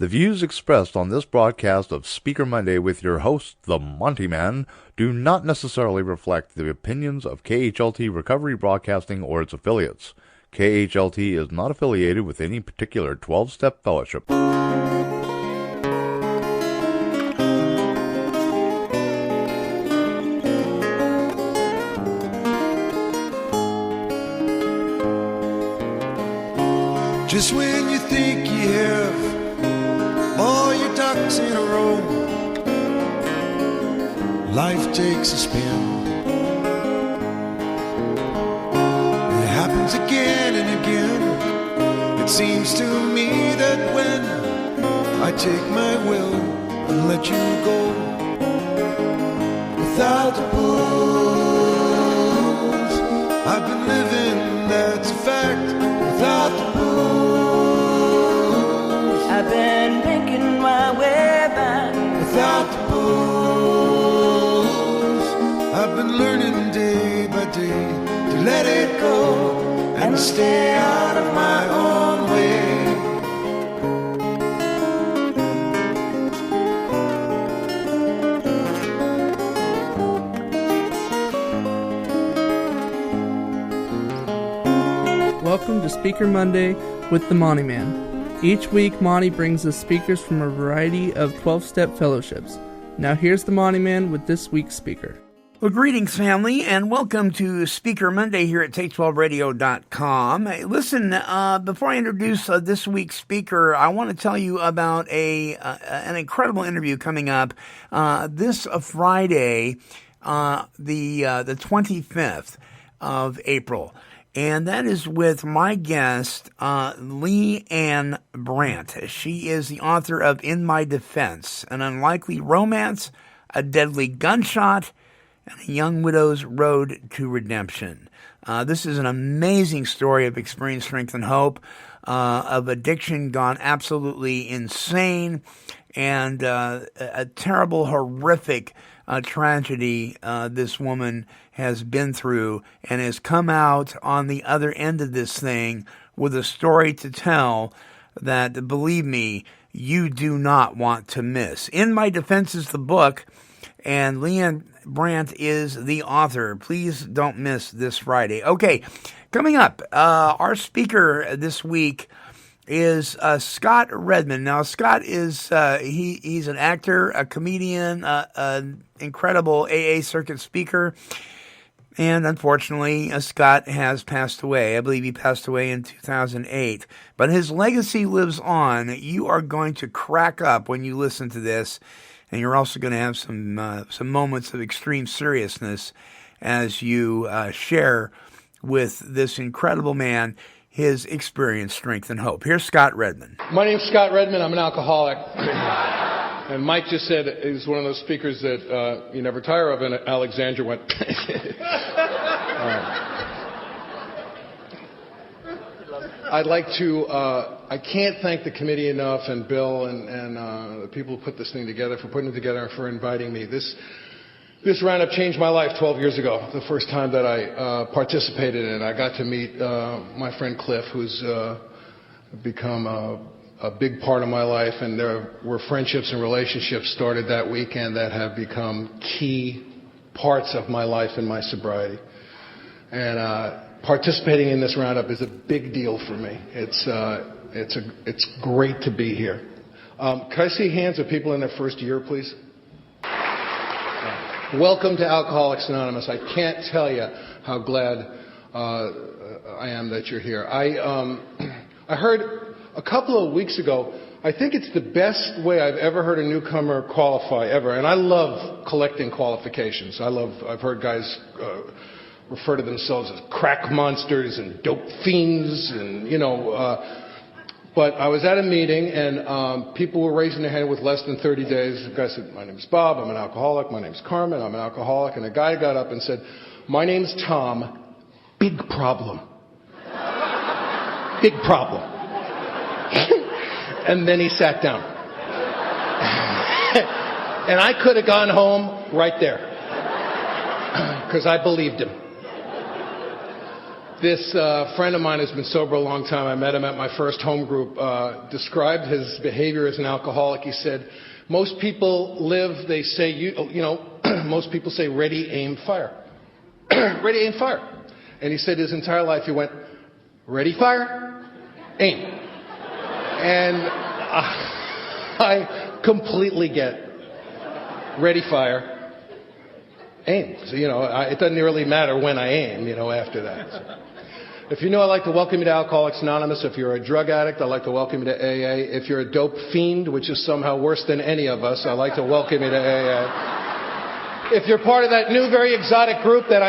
The views expressed on this broadcast of Speaker Monday with your host, the Monty Man, do not necessarily reflect the opinions of KHLT Recovery Broadcasting or its affiliates. KHLT is not affiliated with any particular 12-step fellowship. Just when you think you have all your ducks in a row, life takes a spin. It happens again and again. It seems to me that when I take my will and let you go, without the booze, I've been living, that's a fact. Without the booze, I've been making my way back. without the booze, I've been learning day by day to let it go and stay out of my own way. Welcome to Speaker Monday with the Monty Man. Each week, Monty brings us speakers from a variety of 12-step fellowships. Now here's the Monty Man with this week's speaker. Well, greetings, family, and welcome to Speaker Monday here at Take12Radio.com. Hey, listen, before I introduce this week's speaker, I want to tell you about an incredible interview coming up this Friday, the 25th of April. And that is with my guest, Leigh Ann Brandt. She is the author of In My Defense, An Unlikely Romance, A Deadly Gunshot, and A Young Widow's Road to Redemption. This is an amazing story of experience, strength, and hope, of addiction gone absolutely insane, and a terrible, horrific tragedy this woman has been through, and has come out on the other end of this thing with a story to tell that, believe me, you do not want to miss. In My Defense is the book, and Leigh Ann Brandt is the author. Please don't miss this Friday. Okay, coming up, our speaker this week is Scott Redmond. Now, Scott is he's an actor, a comedian, an incredible AA circuit speaker, and unfortunately, Scott has passed away. I believe he passed away in 2008. But his legacy lives on. You are going to crack up when you listen to this, and you're also going to have some moments of extreme seriousness as you share with this incredible man his experience, strength, and hope. Here's Scott Redmond. My name's Scott Redmond. I'm an alcoholic. And Mike just said he's one of those speakers that you never tire of, and Alexandra went. I'd like to, I can't thank the committee enough, and Bill and the people who put this thing together, for putting it together and for inviting me. This roundup changed my life 12 years ago, the first time that I participated in it. I got to meet my friend Cliff, who's become a big part of my life, and there were friendships and relationships started that weekend that have become key parts of my life and my sobriety. And participating in this roundup is a big deal for me. It's great to be here. Can I see hands of people in their first year, please? Welcome to Alcoholics Anonymous. I can't tell you how glad I am that you're here. I heard a couple of weeks ago, I think it's the best way I've ever heard a newcomer qualify ever. And I love collecting qualifications. I've heard guys refer to themselves as crack monsters and dope fiends and, but I was at a meeting and people were raising their hand with less than 30 days. The guy said, my name's Bob, I'm an alcoholic. My name's Carmen, I'm an alcoholic. And a guy got up and said, my name's Tom, big problem. Big problem. And then he sat down. And I could have gone home right there. Because I believed him. This friend of mine who's been sober a long time, I met him at my first home group, described his behavior as an alcoholic. He said, most people live, they say, most people say, ready, aim, fire. Ready, aim, fire. And he said his entire life he went, ready, fire, aim. And I completely get ready, fire, aim. So, it doesn't really matter when I aim, after that. So, if you're new, I'd like to welcome you to Alcoholics Anonymous. If you're a drug addict, I'd like to welcome you to AA. If you're a dope fiend, which is somehow worse than any of us, I'd like to welcome you to AA. If you're part of that new, very exotic group that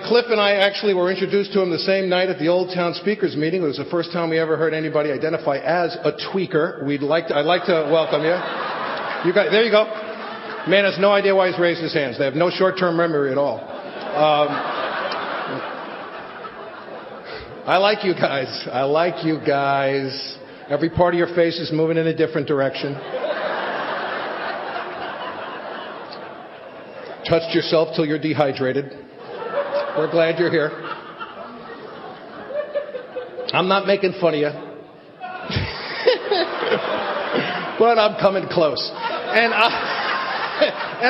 Cliff and I actually were introduced to him the same night at the Old Town Speakers meeting. It was the first time we ever heard anybody identify as a tweaker. I'd like to welcome you. You guys, there you go. Man has no idea why he's raised his hands. They have no short-term memory at all. I like you guys. Every part of your face is moving in a different direction. Touched yourself till you're dehydrated. We're glad you're here. I'm not making fun of you. But I'm coming close. And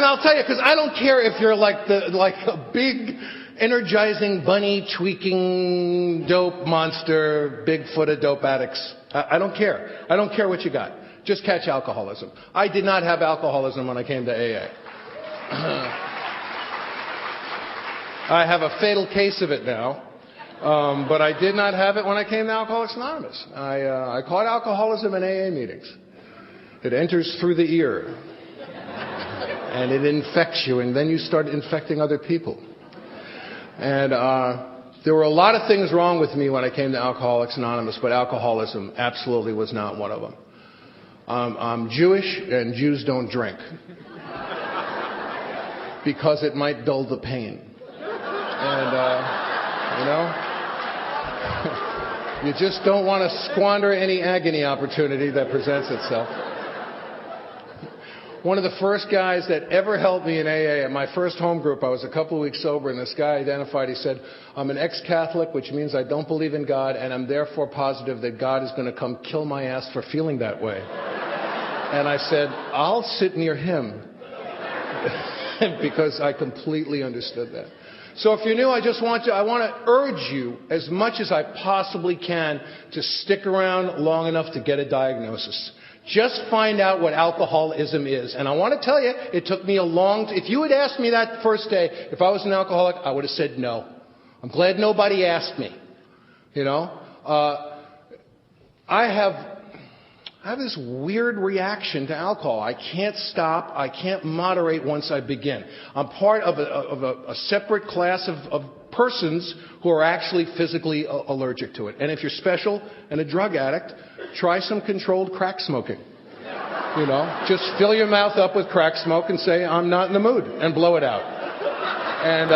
I'll tell you, because I don't care if you're like a big, energizing, bunny, tweaking, dope monster, Bigfoot of dope addicts. I don't care. I don't care what you got. Just catch alcoholism. I did not have alcoholism when I came to AA. I have a fatal case of it now, but I did not have it when I came to Alcoholics Anonymous. I caught alcoholism in AA meetings. It enters through the ear, and it infects you, and then you start infecting other people. And there were a lot of things wrong with me when I came to Alcoholics Anonymous, but alcoholism absolutely was not one of them. I'm Jewish, and Jews don't drink because it might dull the pain. And, you just don't want to squander any agony opportunity that presents itself. One of the first guys that ever helped me in AA, at my first home group, I was a couple of weeks sober, and this guy identified, he said, I'm an ex-Catholic, which means I don't believe in God, and I'm therefore positive that God is going to come kill my ass for feeling that way. And I said, I'll sit near him. Because I completely understood that. So if you're new, I want to urge you as much as I possibly can to stick around long enough to get a diagnosis. Just find out what alcoholism is. And I want to tell you, it took me if you had asked me that first day, if I was an alcoholic, I would have said no. I'm glad nobody asked me. I have this weird reaction to alcohol. I can't stop. I can't moderate once I begin. I'm part of a separate class of persons who are actually physically allergic to it. And if you're special and a drug addict, try some controlled crack smoking. Just fill your mouth up with crack smoke and say, I'm not in the mood, and blow it out. And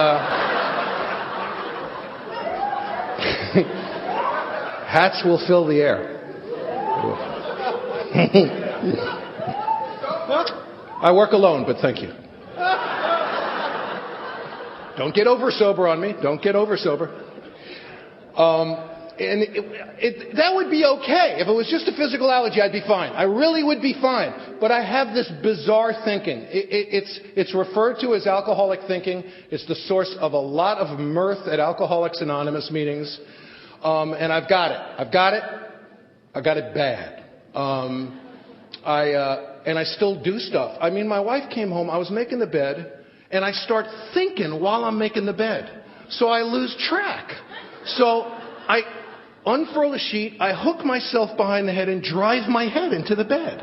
hats will fill the air. I work alone, but thank you. Don't get over sober on me. Don't get over sober. And that would be okay. If it was just a physical allergy, I'd be fine. I really would be fine. But I have this bizarre thinking. It's referred to as alcoholic thinking. It's the source of a lot of mirth at Alcoholics Anonymous meetings. And I've got it. I got it bad. And I still do stuff. I mean, my wife came home, I was making the bed, and I start thinking while I'm making the bed. So I lose track. So I unfurl the sheet, I hook myself behind the head and drive my head into the bed.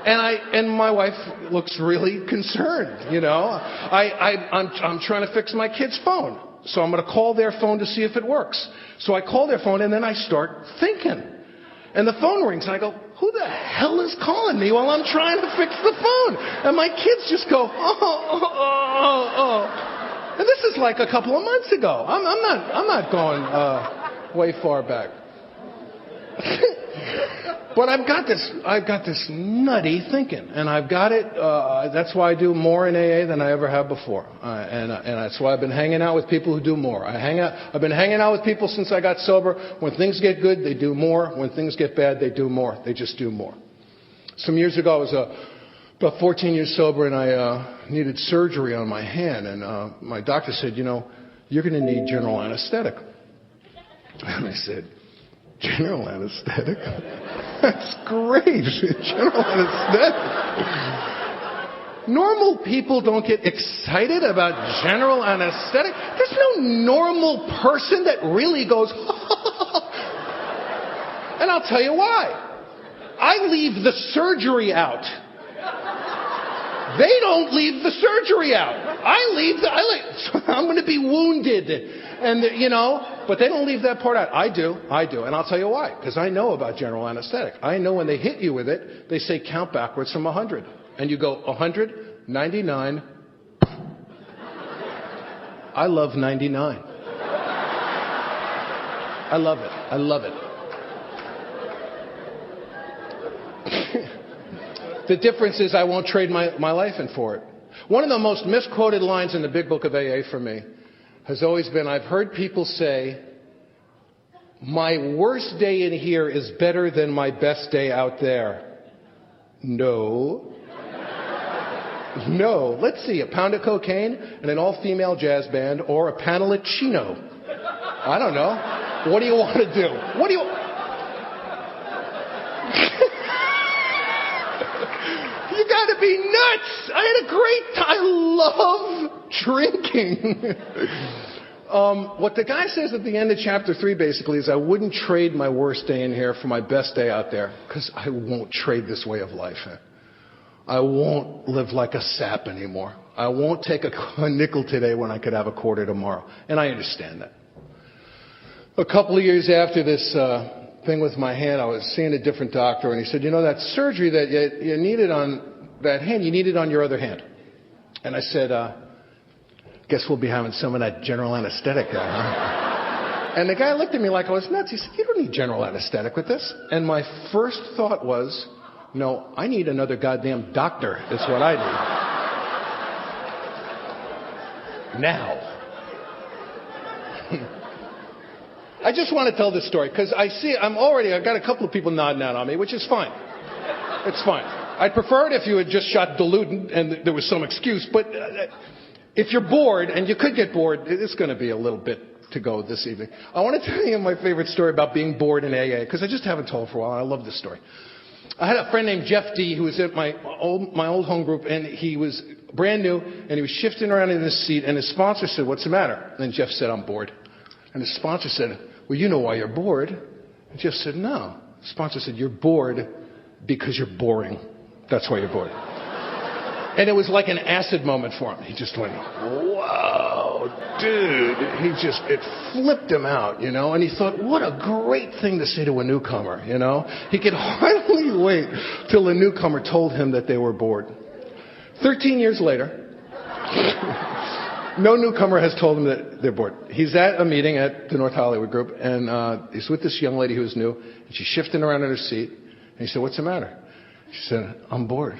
And my wife looks really concerned, I'm trying to fix my kid's phone. So I'm going to call their phone to see if it works. So I call their phone, and then I start thinking. And the phone rings, and I go, who the hell is calling me while I'm trying to fix the phone? And my kids just go, oh. And this is like a couple of months ago. I'm not going way far back. But I've got this nutty thinking, and I've got it. That's why I do more in AA than I ever have before, and that's why I've been hanging out with people who do more. I've been hanging out with people since I got sober. When things get good, they do more. When things get bad, they do more. They just do more. Some years ago, I was about 14 years sober, and I needed surgery on my hand, and my doctor said, you're going to need general anesthetic. And I said, general anesthetic? That's great. General anesthetic. Normal people don't get excited about general anesthetic. There's no normal person that really goes, and I'll tell you why. I leave the surgery out. They don't leave the surgery out. I'm going to be wounded. And, but they don't leave that part out. I do. And I'll tell you why. Because I know about general anesthetic. I know when they hit you with it, they say count backwards from 100. And you go 100, 99. I love 99. I love it. I love it. The difference is I won't trade my life in for it. One of the most misquoted lines in the big book of AA for me has always been, I've heard people say, my worst day in here is better than my best day out there. No. No. Let's see, a pound of cocaine and an all-female jazz band or a panel at Chino. I don't know. What do you want to do? What do you... You got to be nuts. I had a great time. I love drinking. What the guy says at the end of chapter 3 basically is I wouldn't trade my worst day in here for my best day out there because I won't trade this way of life. I won't live like a sap anymore. I won't take a nickel today when I could have a quarter tomorrow. And I understand that. A couple of years after this thing with my hand, I was seeing a different doctor, and he said, that surgery that you needed on that hand, you need it on your other hand. And I said, guess we'll be having some of that general anesthetic guy, huh? And the guy looked at me like I was nuts. He said, you don't need general anesthetic with this. And my first thought was, no, I need another goddamn doctor is what I need. Now. I just want to tell this story because I've got a couple of people nodding out on me, which is fine. It's fine. I'd prefer it if you had just shot dilutant and there was some excuse, but if you're bored, and you could get bored, it's going to be a little bit to go this evening. I want to tell you my favorite story about being bored in AA because I just haven't told for a while. I love this story. I had a friend named Jeff D. who was at my old home group, and he was brand new, and he was shifting around in his seat, and his sponsor said, what's the matter? And Jeff said, I'm bored. And his sponsor said, well, you know why you're bored. And Jeff said, no. The sponsor said, you're bored because you're boring. That's why you're bored. And it was like an acid moment for him. He just went, whoa, dude. It flipped him out, and he thought, what a great thing to say to a newcomer, He could hardly wait till the newcomer told him that they were bored. 13 years later, no newcomer has told him that they're bored. He's at a meeting at the North Hollywood group, and he's with this young lady who was new, and she's shifting around in her seat. And he said, what's the matter? She said, I'm bored.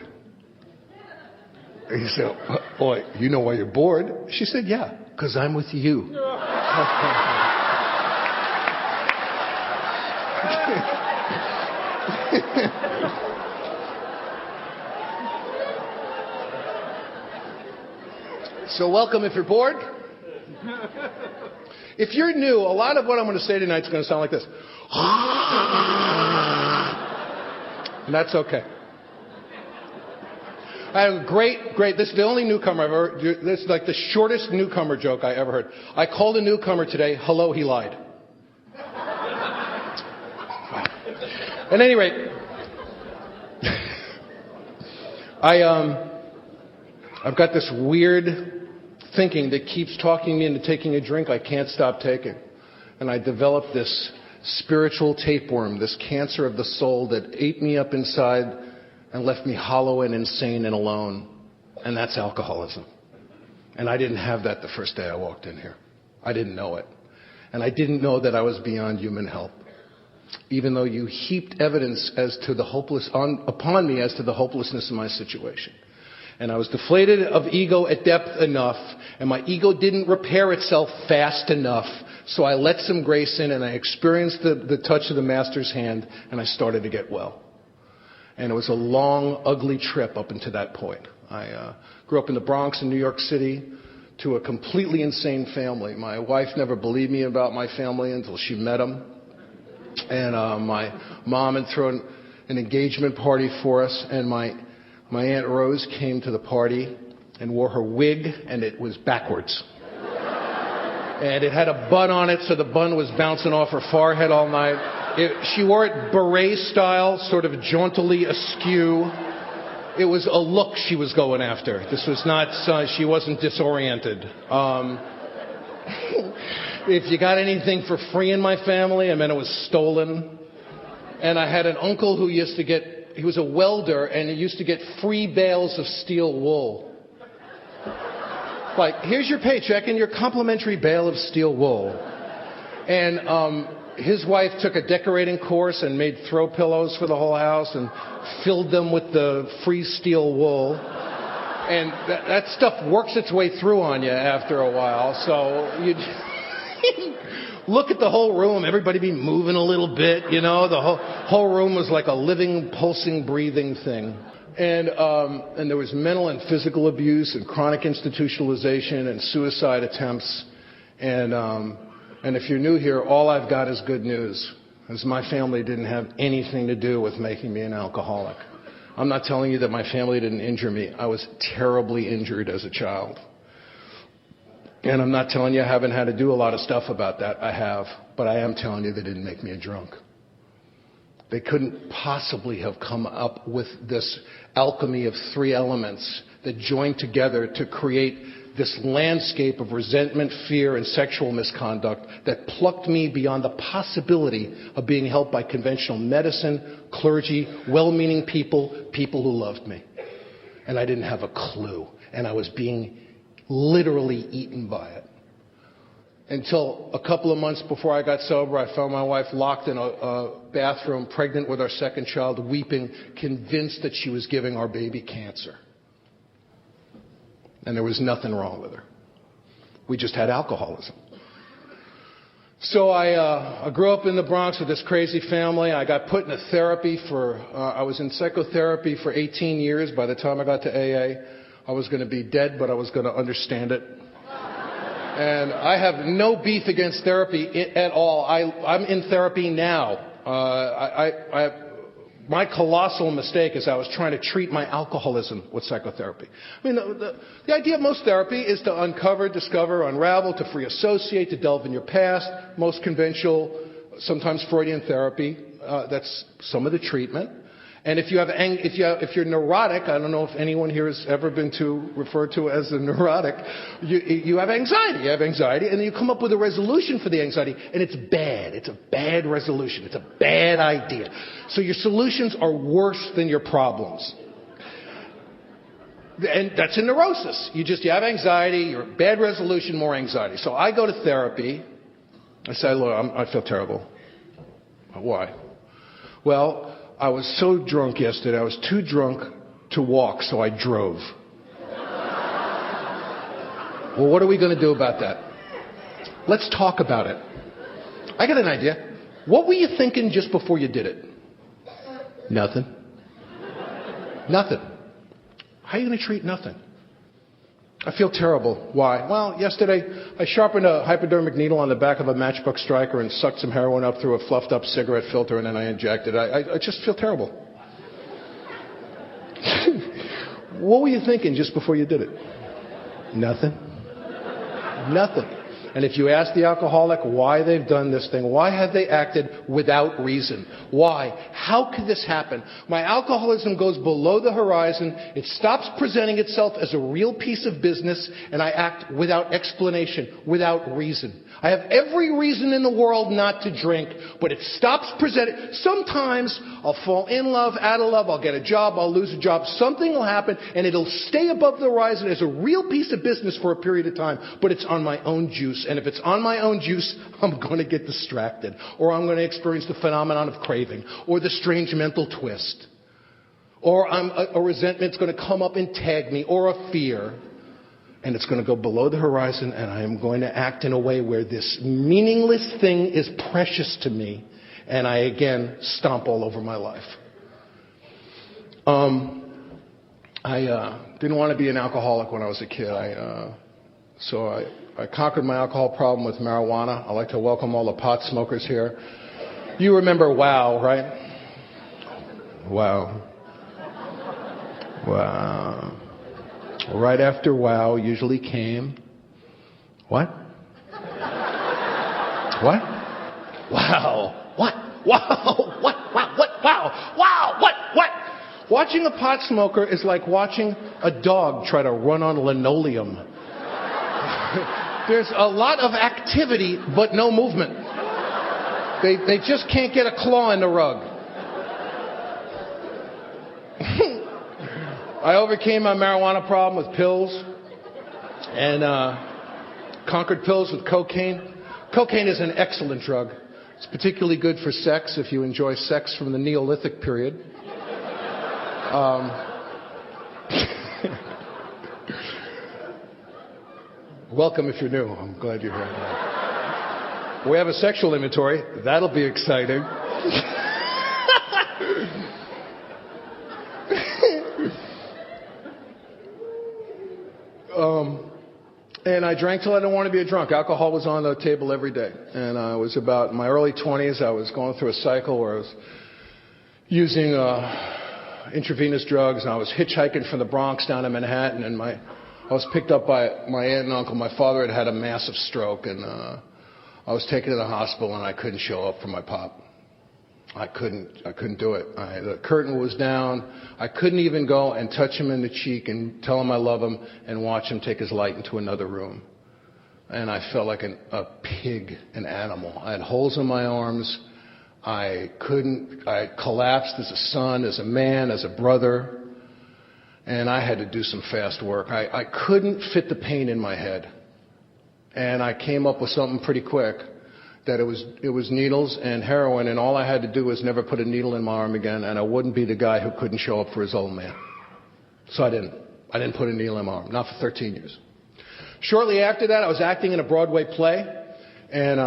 And he said, boy, you know why you're bored? She said, yeah, because I'm with you. So welcome if you're bored. If you're new, a lot of what I'm going to say tonight is going to sound like this. And that's okay. I have a great, this is the only newcomer I've ever, this is like the shortest newcomer joke I ever heard. I called a newcomer today, hello, he lied. At any rate, I've got this weird thinking that keeps talking me into taking a drink I can't stop taking. And I developed this spiritual tapeworm, this cancer of the soul that ate me up inside and left me hollow and insane and alone. And that's alcoholism. And I didn't have that the first day I walked in here. I didn't know it. And I didn't know that I was beyond human help. even though you heaped evidence upon me as to the hopelessness of my situation. And I was deflated of ego at depth enough, and my ego didn't repair itself fast enough. So I let some grace in, and I experienced the touch of the Master's hand, and I started to get well. And it was a long, ugly trip up until that point. I grew up in the Bronx in New York City to a completely insane family. My wife never believed me about my family until she met them. And my mom had thrown an engagement party for us, and my Aunt Rose came to the party and wore her wig, and it was backwards. And it had a bun on it, so the bun was bouncing off her forehead all night. She wore it beret style, sort of jauntily askew. It was a look she was going after. This was not, she wasn't disoriented. If you got anything for free in my family, I meant it was stolen. And I had an uncle who he was a welder, and he used to get free bales of steel wool. Like, here's your paycheck and your complimentary bale of steel wool. And his wife took a decorating course and made throw pillows for the whole house and filled them with the free steel wool. And that stuff works its way through on you after a while. So you look at the whole room, everybody be moving a little bit, you know. The whole room was like a living, pulsing, breathing thing. And there was mental and physical abuse and chronic institutionalization and suicide attempts. And if you're new here, all I've got is good news, as my family didn't have anything to do with making me an alcoholic. I'm not telling you that my family didn't injure me. I was terribly injured as a child. And I'm not telling you I haven't had to do a lot of stuff about that. I have. But I am telling you they didn't make me a drunk. They couldn't possibly have come up with this alchemy of three elements that joined together to create this landscape of resentment, fear, and sexual misconduct that plucked me beyond the possibility of being helped by conventional medicine, clergy, well-meaning people who loved me. And I didn't have a clue. And I was being literally eaten by it. Until a couple of months before I got sober, I found my wife locked in a bathroom, pregnant with our second child, weeping, convinced that she was giving our baby cancer. And there was nothing wrong with her. We just had alcoholism. So I grew up in the Bronx with this crazy family. I got put in therapy I was in psychotherapy for 18 years. By the time I got to AA, I was going to be dead, but I was going to understand it. And I have no beef against therapy at all. I'm in therapy now. My colossal mistake is I was trying to treat my alcoholism with psychotherapy. I mean, the idea of most therapy is to uncover, discover, unravel, to free associate, to delve in your past. Most conventional, sometimes Freudian therapy, that's some of the treatment. And if you're neurotic, I don't know if anyone here has ever been referred to as a neurotic, you have anxiety. You have anxiety, and then you come up with a resolution for the anxiety, and it's bad. It's a bad resolution. It's a bad idea. So your solutions are worse than your problems. And that's a neurosis. You have anxiety, your bad resolution, more anxiety. So I go to therapy. I say, look, I feel terrible. Why? Well, I was so drunk yesterday, I was too drunk to walk, so I drove. Well, what are we going to do about that? Let's talk about it. I got an idea. What were you thinking just before you did it? Nothing. Nothing. How are you going to treat nothing? I feel terrible. Why? Well, yesterday I sharpened a hypodermic needle on the back of a matchbook striker and sucked some heroin up through a fluffed up cigarette filter, and then I injected it. I just feel terrible. What were you thinking just before you did it? Nothing. Nothing. And if you ask the alcoholic why they've done this thing, why have they acted without reason? Why? How could this happen? My alcoholism goes below the horizon. It stops presenting itself as a real piece of business, and I act without explanation, without reason. I have every reason in the world not to drink, but it stops presenting. Sometimes I'll fall in love, out of love, I'll get a job, I'll lose a job. Something will happen, and it'll stay above the horizon as a real piece of business for a period of time, but it's on my own juice. juice. And if it's on my own juice, I'm going to get distracted. Or I'm going to experience the phenomenon of craving. Or the strange mental twist. Or a resentment's going to come up and tag me. Or a fear. And it's going to go below the horizon, and I am going to act in a way where this meaningless thing is precious to me. And I, again, stomp all over my life. I didn't want to be an alcoholic when I was a kid. So I conquered my alcohol problem with marijuana. I'd like to welcome all the pot smokers here. You remember WOW, right? WOW. Wow. Right after WOW usually came... What? What? Wow. What? Wow. What? Wow. What? Wow. Wow. What? What? Watching a pot smoker is like watching a dog try to run on linoleum. There's a lot of activity, but no movement. They just can't get a claw in the rug. I overcame my marijuana problem with pills and conquered pills with cocaine. Cocaine is an excellent drug. It's particularly good for sex if you enjoy sex from the Neolithic period. Welcome if you're new. I'm glad you're here. We have a sexual inventory. That'll be exciting. And I drank till I didn't want to be a drunk. Alcohol was on the table every day. And I was about in my early 20s. I was going through a cycle where I was using intravenous drugs, and I was hitchhiking from the Bronx down to Manhattan, and I was picked up by my aunt and uncle. My father had a massive stroke, and I was taken to the hospital, and I couldn't show up for my pop. I couldn't do it. The curtain was down. I couldn't even go and touch him in the cheek and tell him I love him and watch him take his light into another room. And I felt like a pig, an animal. I had holes in my arms. I collapsed as a son, as a man, as a brother. And I had to do some fast work. I couldn't fit the pain in my head. And I came up with something pretty quick. That it was needles and heroin, and all I had to do was never put a needle in my arm again, and I wouldn't be the guy who couldn't show up for his old man. So I didn't put a needle in my arm, not for 13 years. Shortly after that, I was acting in a Broadway play, and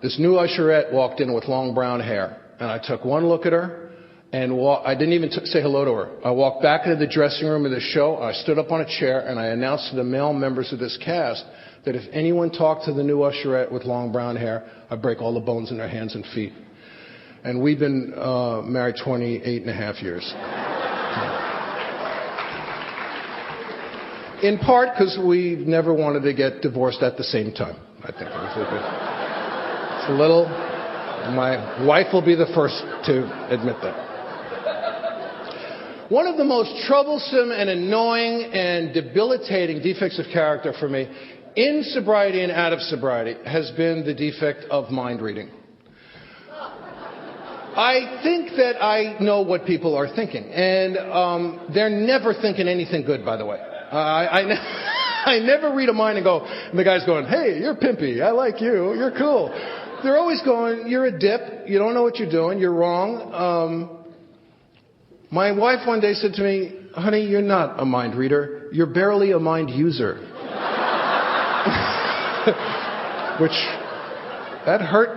this new usherette walked in with long brown hair, and I took one look at her, and I didn't even say hello to her. I walked back into the dressing room of the show, I stood up on a chair, and I announced to the male members of this cast that if anyone talked to the new usherette with long brown hair, I'd break all the bones in their hands and feet. And we've been married 28 and a half years. In part because we never wanted to get divorced at the same time. I think it's a little... My wife will be the first to admit that. One of the most troublesome and annoying and debilitating defects of character for me in sobriety and out of sobriety has been the defect of mind reading. I think that I know what people are thinking, and they're never thinking anything good, by the way. I never read a mind and go, and the guy's going, hey, you're pimpy, I like you, you're cool. They're always going, you're a dip, you don't know what you're doing, you're wrong. My wife one day said to me, honey, you're not a mind reader, you're barely a mind user. Which, that hurt.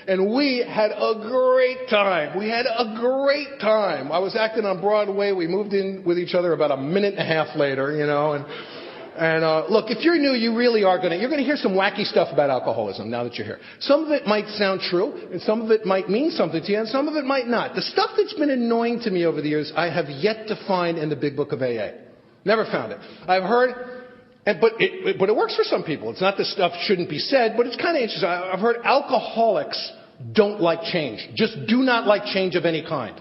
And we had a great time. I was acting on Broadway. We moved in with each other about a minute and a half later, you know, and look, if you're new, you're going to hear some wacky stuff about alcoholism now that you're here. Some of it might sound true, and some of it might mean something to you, and some of it might not. The stuff that's been annoying to me over the years, I have yet to find in the big book of AA. Never found it. I've heard, but it works for some people. It's not that stuff shouldn't be said, but it's kind of interesting. I've heard alcoholics don't like change. Just do not like change of any kind.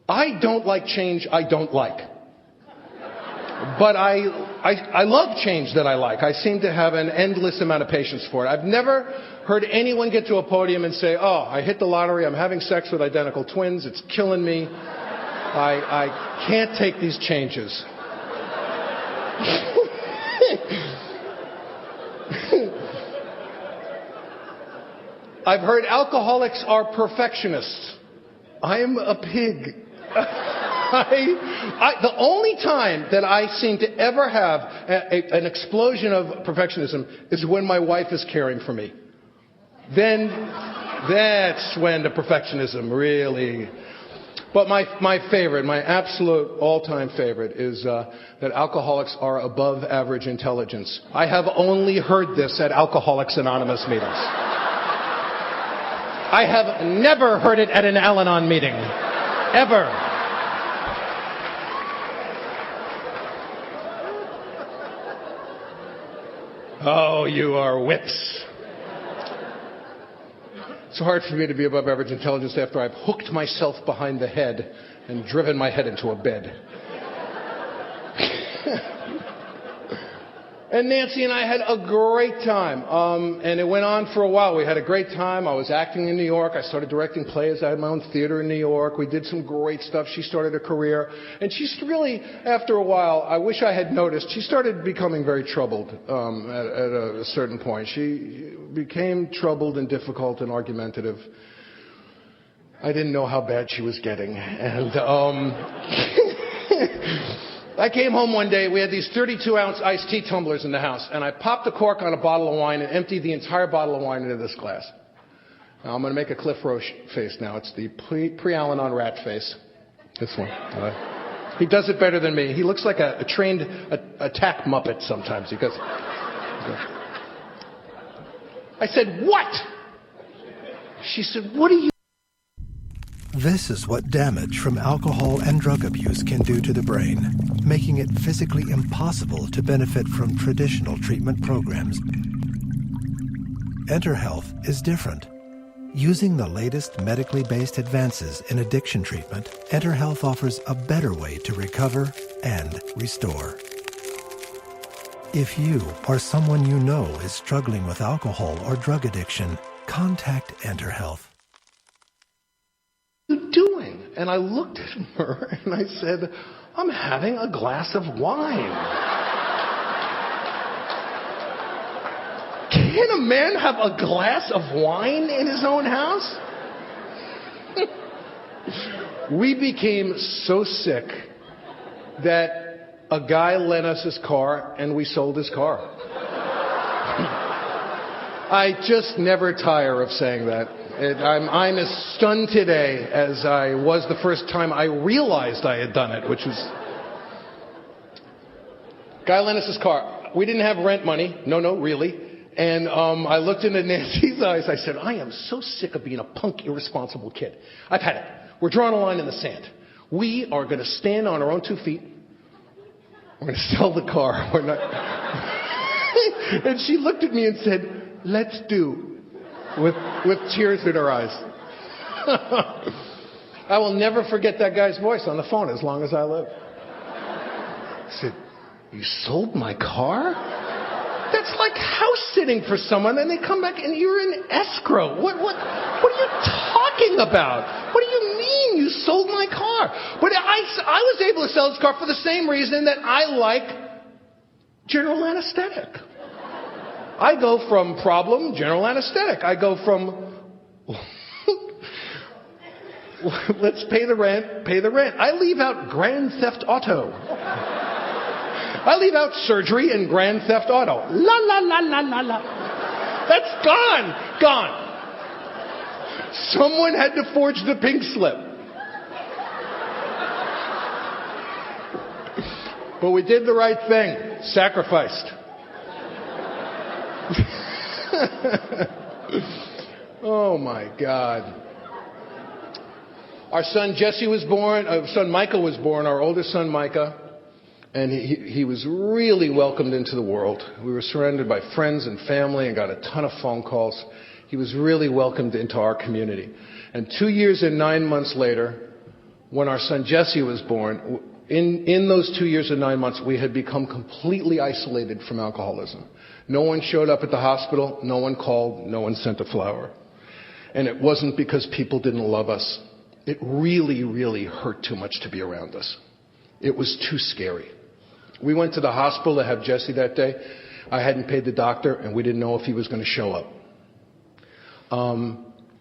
I don't like change I don't like. But I love change that I like. I seem to have an endless amount of patience for it. I've never heard anyone get to a podium and say, oh, I hit the lottery, I'm having sex with identical twins, it's killing me. I can't take these changes. I've heard alcoholics are perfectionists. I am a pig. The only time that I seem to ever have an explosion of perfectionism is when my wife is caring for me. Then that's when the perfectionism really... But my favorite, my absolute all-time favorite is that alcoholics are above average intelligence. I have only heard this at Alcoholics Anonymous meetings. I have never heard it at an Al-Anon meeting. Ever. Oh, you are wits. It's hard for me to be above average intelligence after I've hooked myself behind the head and driven my head into a bed. And Nancy and I had a great time. And it went on for a while. We had a great time. I was acting in New York. I started directing plays. I had my own theater in New York. We did some great stuff. She started a career. And she's really, after a while, I wish I had noticed, she started becoming very troubled at a certain point. She became troubled and difficult and argumentative. I didn't know how bad she was getting. And I came home one day, we had these 32-ounce iced tea tumblers in the house, and I popped the cork on a bottle of wine and emptied the entire bottle of wine into this glass. Now, I'm going to make a Cliff Roche face now. It's the pre-Al-Anon rat face. This one. He does it better than me. He looks like a trained attack Muppet sometimes. He goes... I said, "What?" She said, "What are you..." This is what damage from alcohol and drug abuse can do to the brain, making it physically impossible to benefit from traditional treatment programs. Enter Health is different. Using the latest medically based advances in addiction treatment, Enter Health offers a better way to recover and restore. If you or someone you know is struggling with alcohol or drug addiction, contact Enter Health. What are you doing? And I looked at her and I said, "I'm having a glass of wine." Can a man have a glass of wine in his own house? We became so sick that a guy lent us his car and we sold his car. I just never tire of saying that. I'm as stunned today as I was the first time I realized I had done it, which was... Guy lent us his car. We didn't have rent money. No, really. And I looked into Nancy's eyes. I said, "I am so sick of being a punk, irresponsible kid. I've had it. We're drawing a line in the sand. We are going to stand on our own 2 feet. We're going to sell the car. We're not..." And she looked at me and said, "Let's do," with tears in her eyes. I will never forget that guy's voice on the phone as long as I live. I said, "You sold my car? That's like house sitting for someone, and they come back and you're in escrow. What are you talking about? What do you mean you sold my car?" But I was able to sell this car for the same reason that I like general anesthetic. I go from problem, general anesthetic. I go from let's pay the rent. I leave out Grand Theft Auto. I leave out surgery and Grand Theft Auto. La la la la la la. That's gone. Someone had to forge the pink slip. But we did the right thing. Sacrificed. Oh my God. Our son Jesse was born, son Micah was born, our oldest son Micah, and he was really welcomed into the world. We were surrounded by friends and family and got a ton of phone calls. He was really welcomed into our community. And 2 years and 9 months later, when our son Jesse was born, in those 2 years and 9 months, we had become completely isolated from alcoholism. No one showed up at the hospital. No one called. No one sent a flower. And it wasn't because people didn't love us. It really, really hurt too much to be around us. It was too scary. We went to the hospital to have Jesse that day. I hadn't paid the doctor, and we didn't know if he was going to show up.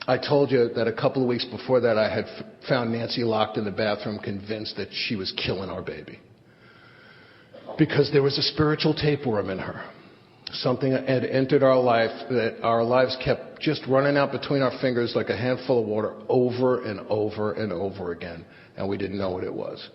I told you that a couple of weeks before that I had found Nancy locked in the bathroom, convinced that she was killing our baby. Because there was a spiritual tapeworm in her. Something had entered our life that our lives kept just running out between our fingers like a handful of water over and over and over again. And we didn't know what it was.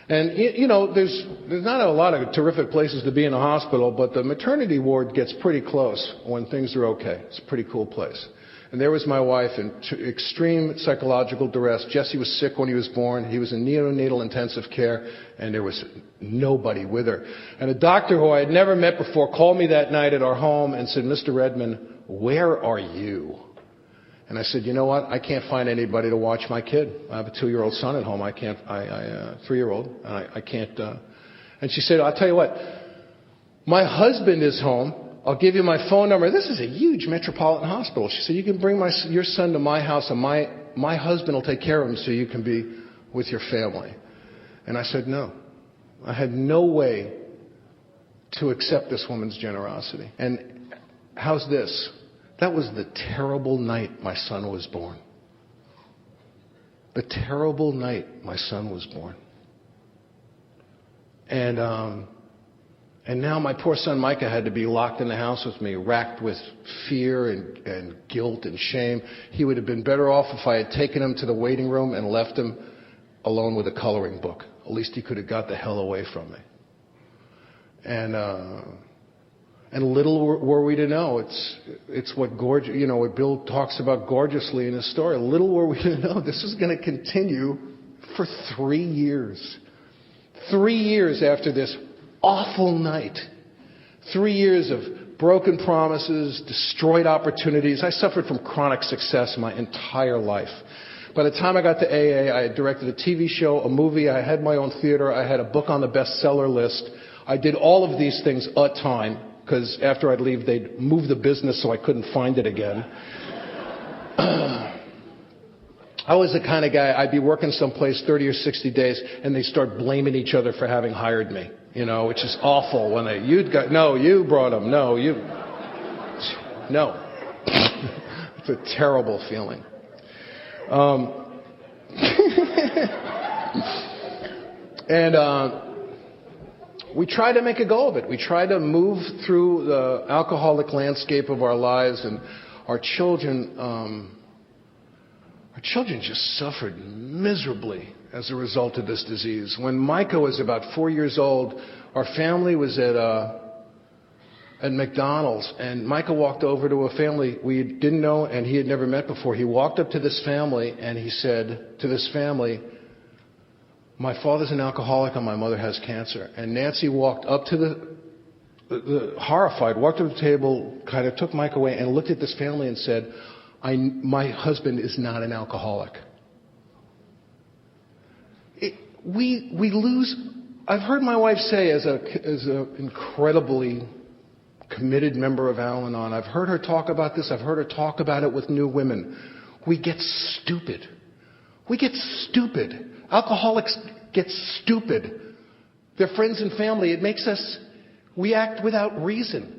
And, there's not a lot of terrific places to be in a hospital, but the maternity ward gets pretty close when things are okay. It's a pretty cool place. And there was my wife in extreme psychological duress. Jesse was sick when he was born. He was in neonatal intensive care, and there was nobody with her. And a doctor who I had never met before called me that night at our home and said, "Mr. Redman, where are you?" And I said, "You know what? I can't find anybody to watch my kid. I have a 2-year-old son at home. 3-year-old. I can't." And she said, "I'll tell you what. My husband is home. I'll give you my phone number." This is a huge metropolitan hospital. She said, "You can bring your son to my house, and my husband will take care of him so you can be with your family." And I said, no. I had no way to accept this woman's generosity. And how's this? That was the terrible night my son was born. The terrible night my son was born. And now my poor son Micah had to be locked in the house with me, racked with fear and guilt and shame. He would have been better off if I had taken him to the waiting room and left him alone with a coloring book. At least he could have got the hell away from me. And little were we to know, it's what what Bill talks about gorgeously in his story. Little were we to know this is going to continue for 3 years. 3 years after this awful night. 3 years of broken promises, destroyed opportunities. I suffered from chronic success my entire life. By the time I got to AA, I had directed a TV show, a movie, I had my own theater, I had a book on the bestseller list. I did all of these things at a time, because after I'd leave, they'd move the business so I couldn't find it again. I was the kind of guy, I'd be working someplace 30 or 60 days, and they'd start blaming each other for having hired me. Which is awful when you brought him. No. It's a terrible feeling. We try to make a go of it. We try to move through the alcoholic landscape of our lives, and our children just suffered miserably as a result of this disease. When Micah was about 4 years old, our family was at McDonald's, and Micah walked over to a family we didn't know and he had never met before. He walked up to this family and he said to this family, "My father's an alcoholic and my mother has cancer." And Nancy walked up to horrified, walked to the table, kind of took Mike away and looked at this family and said, "My husband is not an alcoholic." We lose. I've heard my wife say, as an incredibly committed member of Al-Anon, I've heard her talk about this. I've heard her talk about it with new women. We get stupid. Alcoholics get stupid. Their friends and family, it makes us react without reason.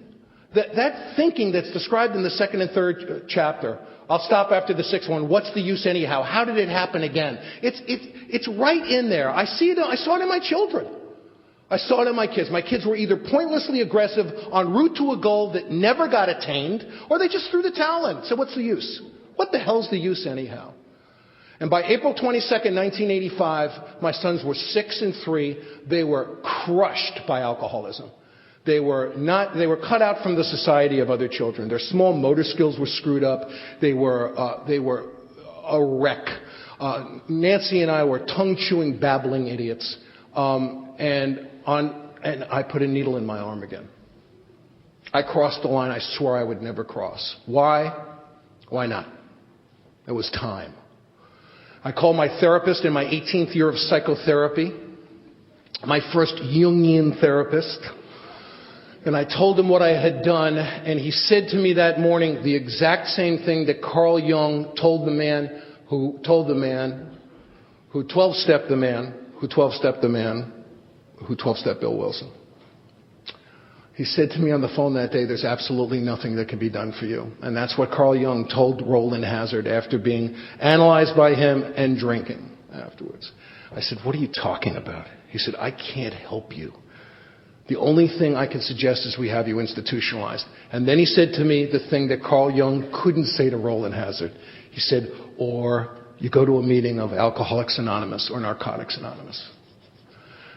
That thinking that's described in the second and third chapter, I'll stop after the sixth one. What's the use anyhow? How did it happen again? It's right in there. I saw it in my children. I saw it in my kids. My kids were either pointlessly aggressive en route to a goal that never got attained, or they just threw the towel in. So what's the use? What the hell's the use anyhow? And by April 22nd, 1985, my sons were 6 and 3. They were crushed by alcoholism. They were cut out from the society of other children. Their small motor skills were screwed up. They were a wreck. Nancy and I were tongue-chewing, babbling idiots. And I put a needle in my arm again. I crossed the line I swore I would never cross. Why? Why not? It was time. I called my therapist in my 18th year of psychotherapy, my first Jungian therapist, and I told him what I had done, and he said to me that morning the exact same thing that Carl Jung told the man who told the man, who 12-stepped the man, who 12-stepped the man, who 12-stepped Bill Wilson. He said to me on the phone that day, there's absolutely nothing that can be done for you. And that's what Carl Jung told Roland Hazard after being analyzed by him and drinking afterwards. I said, what are you talking about? He said, I can't help you. The only thing I can suggest is we have you institutionalized. And then he said to me the thing that Carl Jung couldn't say to Roland Hazard. He said, or you go to a meeting of Alcoholics Anonymous or Narcotics Anonymous.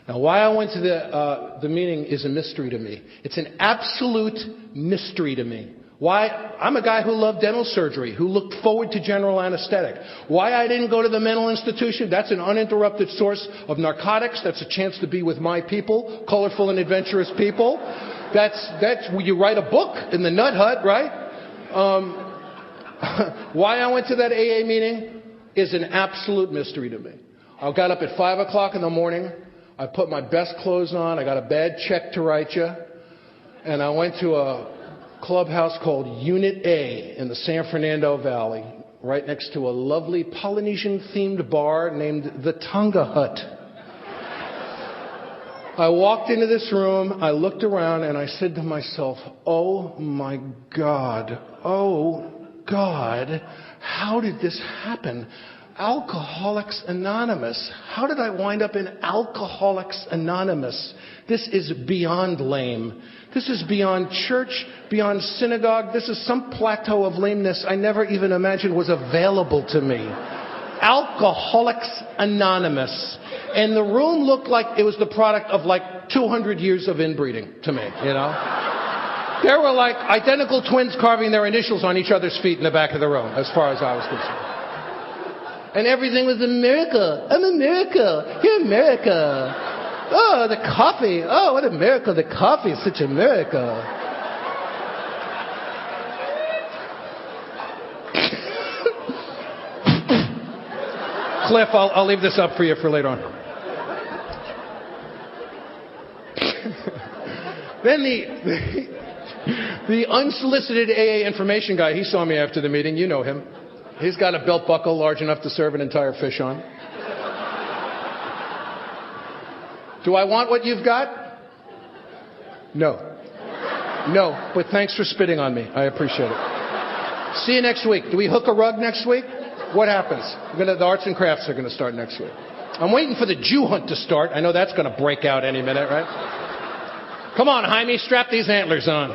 Now, why I went to the meeting is a mystery to me. It's an absolute mystery to me. Why? I'm a guy who loved dental surgery, who looked forward to general anesthetic. Why I didn't go to the mental institution? That's an uninterrupted source of narcotics. That's a chance to be with my people, colorful and adventurous people. That's where you write a book in the Nut Hut, right? Why I went to that AA meeting is an absolute mystery to me. I got up at 5 o'clock in the morning. I put my best clothes on. I got a bad check to write you. And I went to a clubhouse called Unit A in the San Fernando Valley, right next to a lovely Polynesian-themed bar named the Tonga Hut. I walked into this room, I looked around, and I said to myself, oh my God, how did this happen? Alcoholics Anonymous. How did I wind up in Alcoholics Anonymous? This is beyond lame. This is beyond church, beyond synagogue. This is some plateau of lameness I never even imagined was available to me. Alcoholics Anonymous. And the room looked like it was the product of like 200 years of inbreeding to me, you know? There were like identical twins carving their initials on each other's feet in the back of the room, as far as I was concerned. And everything was a miracle. I'm a miracle. You're a miracle. Oh, the coffee. Oh, what a miracle. The coffee is such a miracle. Cliff, I'll leave this up for you for later on. Then the unsolicited AA information guy, he saw me after the meeting. You know him. He's got a belt buckle large enough to serve an entire fish on. Do I want what you've got? No. No, but thanks for spitting on me. I appreciate it. See you next week. Do we hook a rug next week? What happens? The arts and crafts are going to start next week. I'm waiting for the Jew hunt to start. I know that's going to break out any minute, right? Come on, Jaime, strap these antlers on.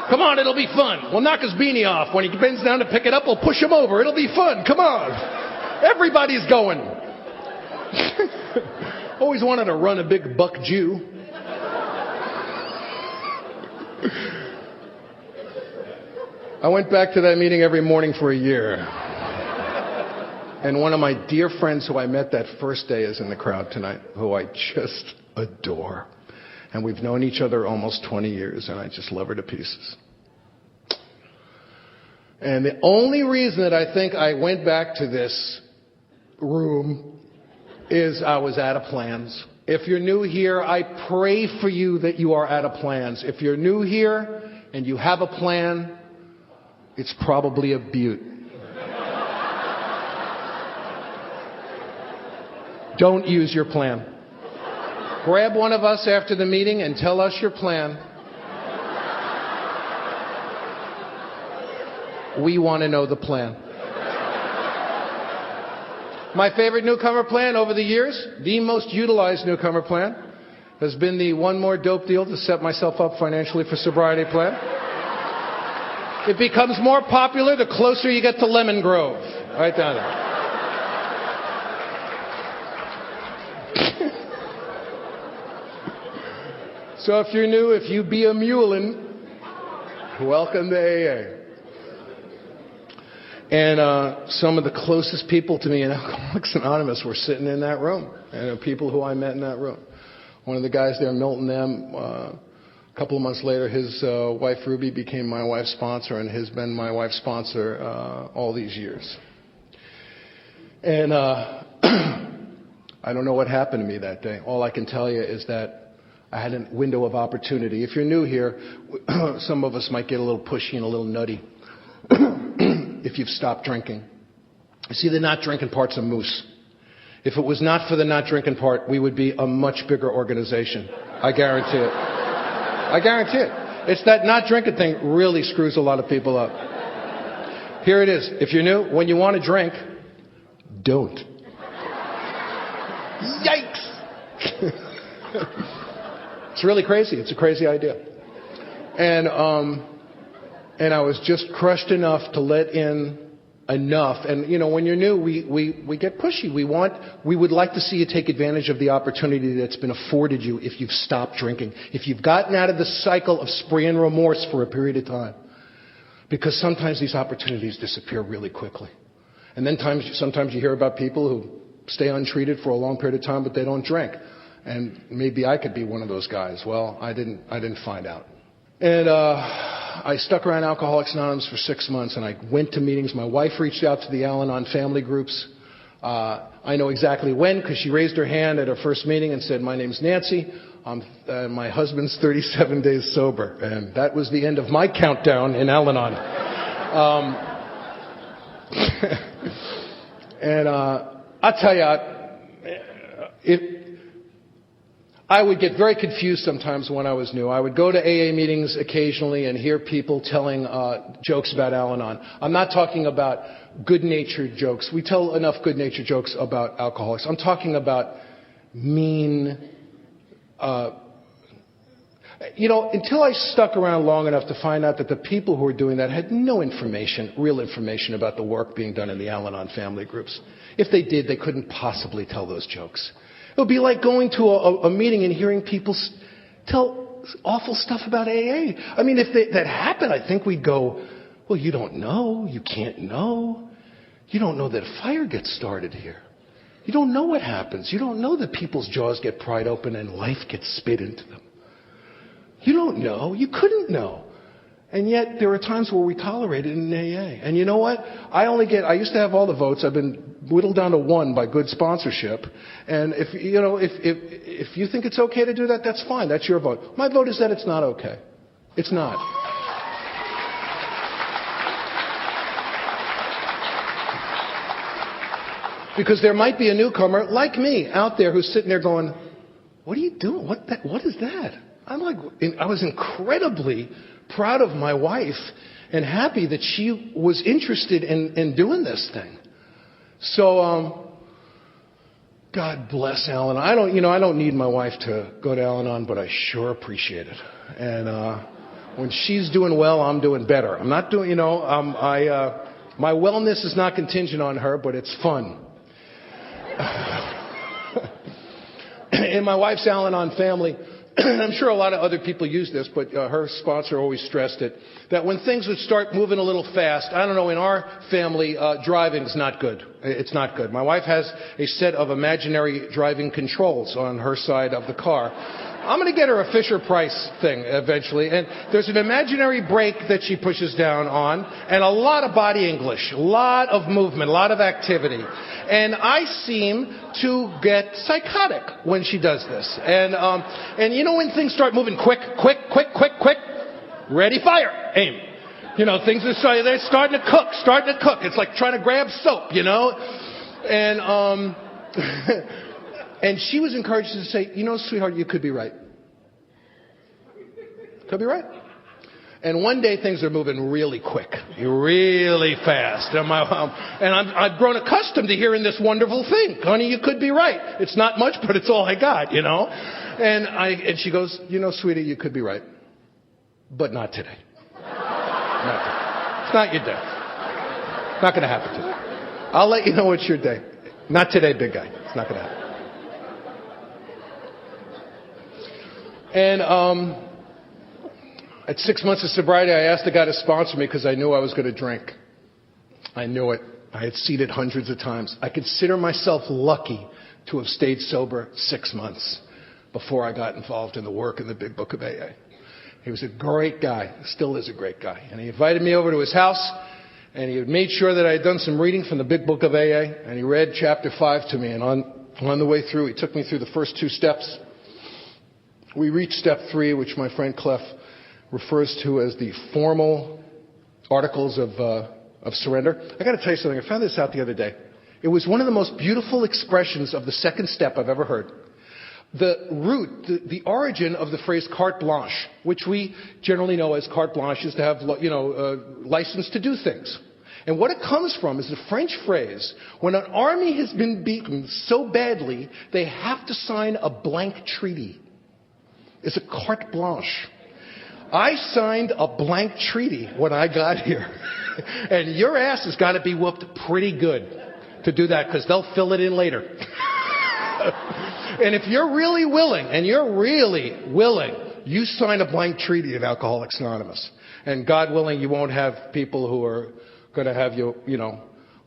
Come on, it'll be fun. We'll knock his beanie off. When he bends down to pick it up, we'll push him over. It'll be fun. Come on. Everybody's going. Always wanted to run a big buck Jew. I went back to that meeting every morning for a year. And one of my dear friends who I met that first day is in the crowd tonight, who I just adore. And we've known each other almost 20 years, and I just love her to pieces. And the only reason that I think I went back to this room is I was out of plans. If you're new here, I pray for you that you are out of plans. If you're new here and you have a plan, it's probably a beaut. Don't use your plan. Grab one of us after the meeting and tell us your plan. We want to know the plan. My favorite newcomer plan over the years, the most utilized newcomer plan, has been the one more dope deal to set myself up financially for sobriety plan. It becomes more popular the closer you get to Lemon Grove. Right down there. So if you're new, if you be a mulin, welcome to AA. And some of the closest people to me in Alcoholics Anonymous were sitting in that room. And people who I met in that room. One of the guys there, Milton M., a couple of months later, his wife Ruby became my wife's sponsor and has been my wife's sponsor all these years. And I don't know what happened to me that day. All I can tell you is that I had a window of opportunity. If you're new here, some of us might get a little pushy and a little nutty if you've stopped drinking. See, the not drinking part's a moose. If it was not for the not drinking part, we would be a much bigger organization. I guarantee it. I guarantee it. It's that not drinking thing really screws a lot of people up. Here it is. If you're new, when you want to drink, don't. Yikes! It's really crazy. It's a crazy idea. And I was just crushed enough to let in enough. And, you know, when you're new, we get pushy. We would like to see you take advantage of the opportunity that's been afforded you if you've stopped drinking. If you've gotten out of the cycle of spree and remorse for a period of time. Because sometimes these opportunities disappear really quickly. And then sometimes you hear about people who stay untreated for a long period of time, but they don't drink. And maybe I could be one of those guys. Well, I didn't find out. And I stuck around Alcoholics Anonymous for 6 months, and I went to meetings. My wife reached out to the Al-Anon family groups. I know exactly when, because she raised her hand at her first meeting and said, "My name's Nancy. My husband's 37 days sober." And that was the end of my countdown in Al-Anon. And I'll tell you, I would get very confused sometimes when I was new. I would go to AA meetings occasionally and hear people telling jokes about Al-Anon. I'm not talking about good-natured jokes. We tell enough good-natured jokes about alcoholics. I'm talking about mean, until I stuck around long enough to find out that the people who were doing that had no information, real information about the work being done in the Al-Anon family groups. If they did, they couldn't possibly tell those jokes. It would be like going to a meeting and hearing people tell awful stuff about AA. I mean, if that happened, I think we'd go, "Well, you don't know. You can't know. You don't know that a fire gets started here. You don't know what happens. You don't know that people's jaws get pried open and life gets spit into them. You don't know. You couldn't know." And yet, there are times where we tolerate it in AA. And you know what? I used to have all the votes. I've been whittled down to one by good sponsorship. And if you think it's okay to do that, that's fine. That's your vote. My vote is that it's not okay. It's not. Because there might be a newcomer like me out there who's sitting there going, "What are you doing? What is that?" I was incredibly proud of my wife and happy that she was interested in doing this thing. So, God bless Al-Anon. I don't need my wife to go to Al-Anon, but I sure appreciate it. And when she's doing well, I'm doing better. I'm not doing, my wellness is not contingent on her, but it's fun. In my wife's Al-Anon family, I'm sure a lot of other people use this, but her sponsor always stressed it, that when things would start moving a little fast, I don't know, in our family, driving's not good. It's not good. My wife has a set of imaginary driving controls on her side of the car. I'm going to get her a Fisher-Price thing eventually, and there's an imaginary brake that she pushes down on, and a lot of body English, a lot of movement, a lot of activity. And I seem to get psychotic when she does this. And when things start moving quick, ready, fire, aim. Things they're starting to cook. It's like trying to grab soap, And, and she was encouraged to say, "Sweetheart, you could be right. Could be right." And one day things are moving really quick, really fast. And I've grown accustomed to hearing this wonderful thing. "Honey, you could be right. It's not much, but it's all I got, And she goes, "Sweetie, you could be right. But not today. Not today. It's not your day. It's not going to happen today. I'll let you know it's your day. Not today, big guy. It's not going to happen." And at 6 months of sobriety, I asked the guy to sponsor me because I knew I was going to drink. I knew it. I had seen it hundreds of times. I consider myself lucky to have stayed sober 6 months before I got involved in the work in the Big Book of AA. He was a great guy, still is a great guy. And he invited me over to his house, and he had made sure that I had done some reading from the Big Book of AA, and he read chapter 5 to me. And on the way through, he took me through the first 2 steps. We reached step 3, which my friend Clef refers to as the formal articles of surrender. I got to tell you something. I found this out the other day. It was one of the most beautiful expressions of the second step I've ever heard. The root, the origin of the phrase carte blanche, which we generally know as carte blanche, is to have, license to do things. And what it comes from is the French phrase, when an army has been beaten so badly, they have to sign a blank treaty. It's a carte blanche. I signed a blank treaty when I got here. And your ass has got to be whooped pretty good to do that, because they'll fill it in later. And if you're really willing, you sign a blank treaty at Alcoholics Anonymous. And God willing, you won't have people who are going to have you,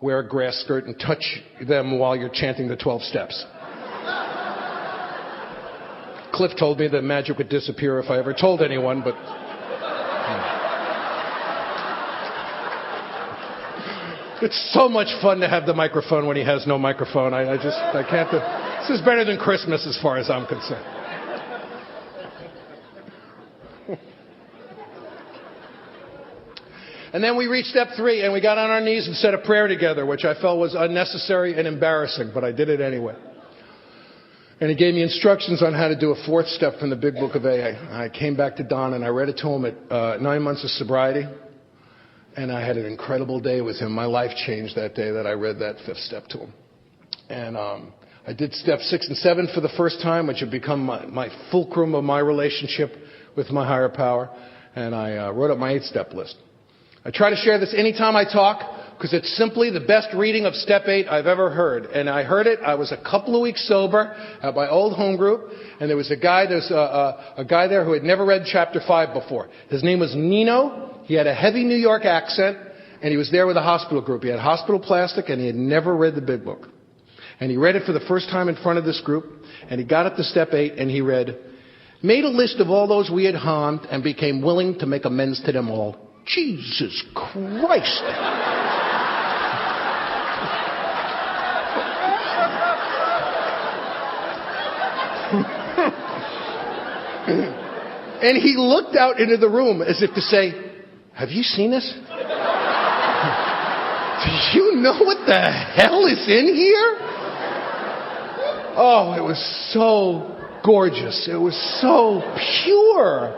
wear a grass skirt and touch them while you're chanting the 12 steps. Cliff told me that magic would disappear if I ever told anyone, but... It's so much fun to have the microphone when he has no microphone. I can't... This is better than Christmas as far as I'm concerned. And then we reached step 3, and we got on our knees and said a prayer together, which I felt was unnecessary and embarrassing, but I did it anyway. And he gave me instructions on how to do a 4th step from the Big Book of AA. I came back to Don, and I read it to him at 9 months of sobriety. And I had an incredible day with him. My life changed that day that I read that 5th step to him. And I did step 6 and 7 for the first time, which had become my fulcrum of my relationship with my higher power. And I wrote up my 8 step list. I try to share this anytime I talk, because it's simply the best reading of step 8 I've ever heard. And I heard it, I was a couple of weeks sober at my old home group, and there was a guy there who had never read chapter 5 before. His name was Nino. He had a heavy New York accent, and he was there with a hospital group. He had hospital plastic, and he had never read the Big Book. And he read it for the first time in front of this group, and he got up to step 8, and he read, "Made a list of all those we had harmed, and became willing to make amends to them all." Jesus Christ! And he looked out into the room as if to say, "Have you seen this? Do you know what the hell is in here?" Oh, it was so gorgeous. It was so pure.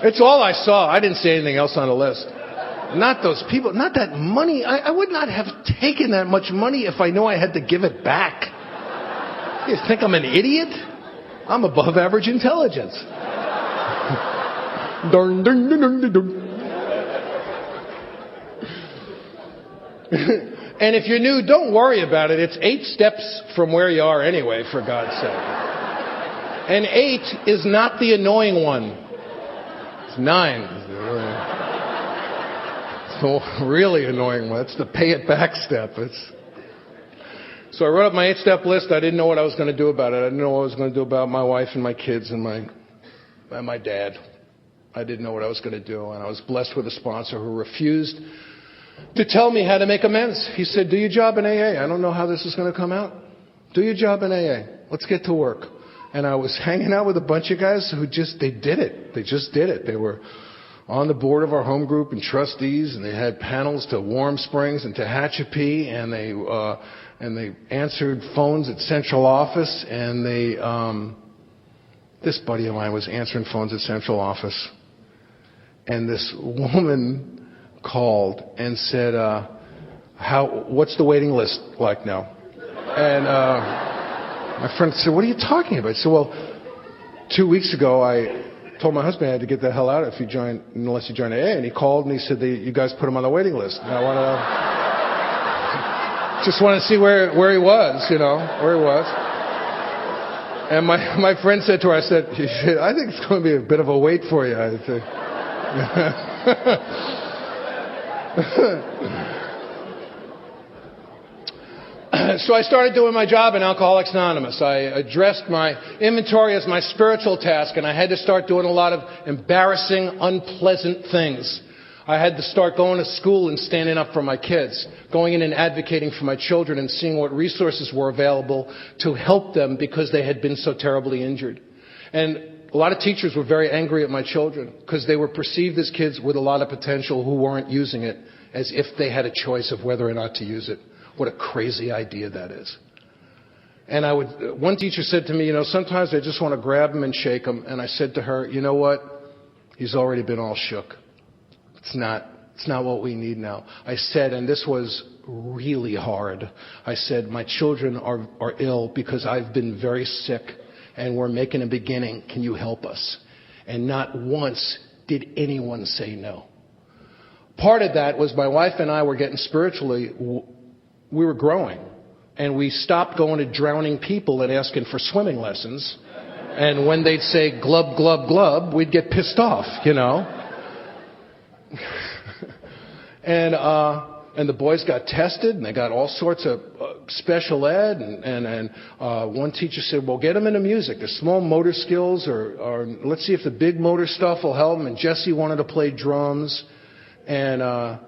It's all I saw. I didn't see anything else on the list. Not those people, not that money. I would not have taken that much money if I knew I had to give it back. You think I'm an idiot? I'm above average intelligence. Dun, dun, dun, dun, dun, dun. And if you're new, don't worry about it. It's 8 steps from where you are anyway, for God's sake. And 8 is not the annoying one. It's 9. It's the really annoying one. It's the pay it back step. So I wrote up my 8-step list. I didn't know what I was going to do about it. I didn't know what I was going to do about my wife and my kids and my dad. I didn't know what I was going to do. And I was blessed with a sponsor who refused to tell me how to make amends. He said, "Do your job in AA. I don't know how this is going to come out. Do your job in AA. Let's get to work." And I was hanging out with a bunch of guys who they did it. They just did it. They were on the board of our home group and trustees, and they had panels to Warm Springs and Tehachapi, and they answered phones at central office, and this buddy of mine was answering phones at central office, and this woman called and said, "What's the waiting list like now?" And my friend said, "What are you talking about?" I said, "Well, 2 weeks ago I told my husband I had to get the hell out unless you join AA." And he called and he said, "You guys put him on the waiting list." And I just want to see where he was, where he was. And my friend said to her, I said, "I think it's going to be a bit of a wait for you." I said, So I started doing my job in Alcoholics Anonymous. I addressed my inventory as my spiritual task, and I had to start doing a lot of embarrassing, unpleasant things. I had to start going to school and standing up for my kids, going in and advocating for my children and seeing what resources were available to help them because they had been so terribly injured. And A lot of teachers were very angry at my children because they were perceived as kids with a lot of potential who weren't using it as if they had a choice of whether or not to use it. What a crazy idea that is. And one teacher said to me, sometimes I just want to grab him and shake him. And I said to her, you know what? He's already been all shook. It's not what we need now. I said, and this was really hard, I said, my children are ill because I've been very sick. And we're making a beginning. Can you help us? And not once did anyone say no. Part of that was my wife and I were getting spiritually, we were growing. And we stopped going to drowning people and asking for swimming lessons. And when they'd say glub, glub, glub, we'd get pissed off, And the boys got tested, and they got all sorts of special ed. And one teacher said, well, get them into music. The small motor skills, or let's see if the big motor stuff will help them. And Jesse wanted to play drums. And I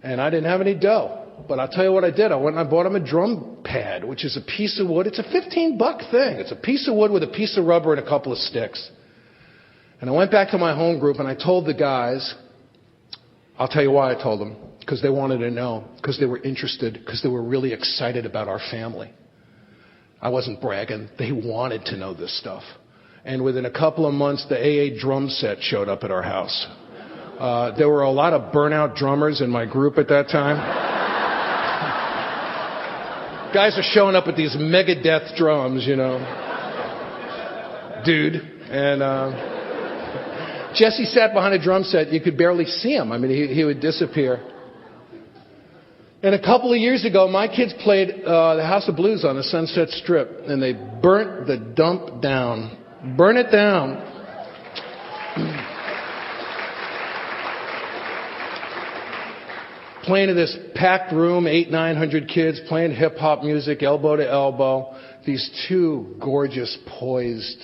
didn't have any dough. But I'll tell you what I did. I went and I bought him a drum pad, which is a piece of wood. It's a $15 thing. It's a piece of wood with a piece of rubber and a couple of sticks. And I went back to my home group, and I told the guys, I'll tell you why I told them. Because they wanted to know, because they were interested, because they were really excited about our family. I wasn't bragging. They wanted to know this stuff. And within a couple of months, the AA drum set showed up at our house. There were a lot of burnout drummers in my group at that time. Guys are showing up with these Megadeth drums, Dude. And Jesse sat behind a drum set. You could barely see him. I mean, he would disappear. And a couple of years ago, my kids played the House of Blues on the Sunset Strip, and they burnt the dump down. Burn it down. Playing in this packed room, 800-900 kids, playing hip-hop music, elbow to elbow. These two gorgeous, poised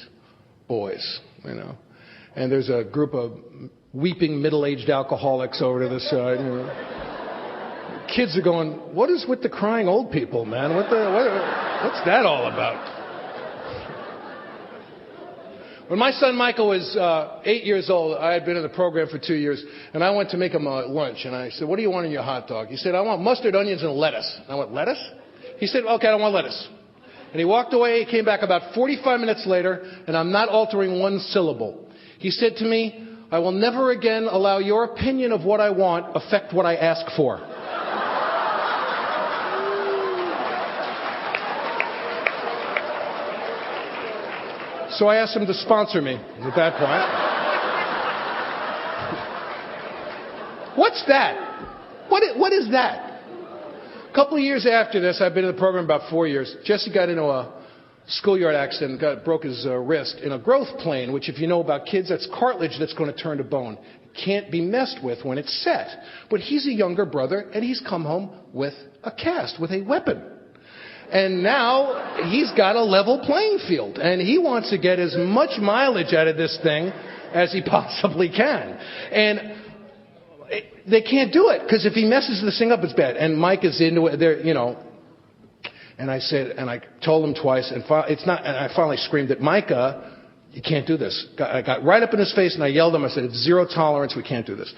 boys, And there's a group of weeping middle-aged alcoholics over to the side, Kids are going, what is with the crying old people, man? What's that all about? When my son Michael was 8 years old, I had been in the program for 2 years, and I went to make him a lunch, and I said, what do you want in your hot dog? He said, I want mustard, onions, and lettuce. I went, lettuce? He said, okay, I don't want lettuce. And he walked away. He came back about 45 minutes later, and I'm not altering one syllable. He said to me, I will never again allow your opinion of what I want affect what I ask for. So I asked him to sponsor me at that point. What's that? What is that? A couple of years after this, I've been in the program about 4 years. Jesse got into a schoolyard accident, broke his wrist in a growth plane, which if you know about kids, that's cartilage that's going to turn to bone. Can't be messed with when it's set. But he's a younger brother, and he's come home with a cast, with a weapon. And now he's got a level playing field, and he wants to get as much mileage out of this thing as he possibly can. And they can't do it, because if he messes this thing up, it's bad. And Mike is into it, And I said, and I told him twice, and I finally screamed at Micah, you can't do this. I got right up in his face, and I yelled at him. I said, it's zero tolerance. We can't do this.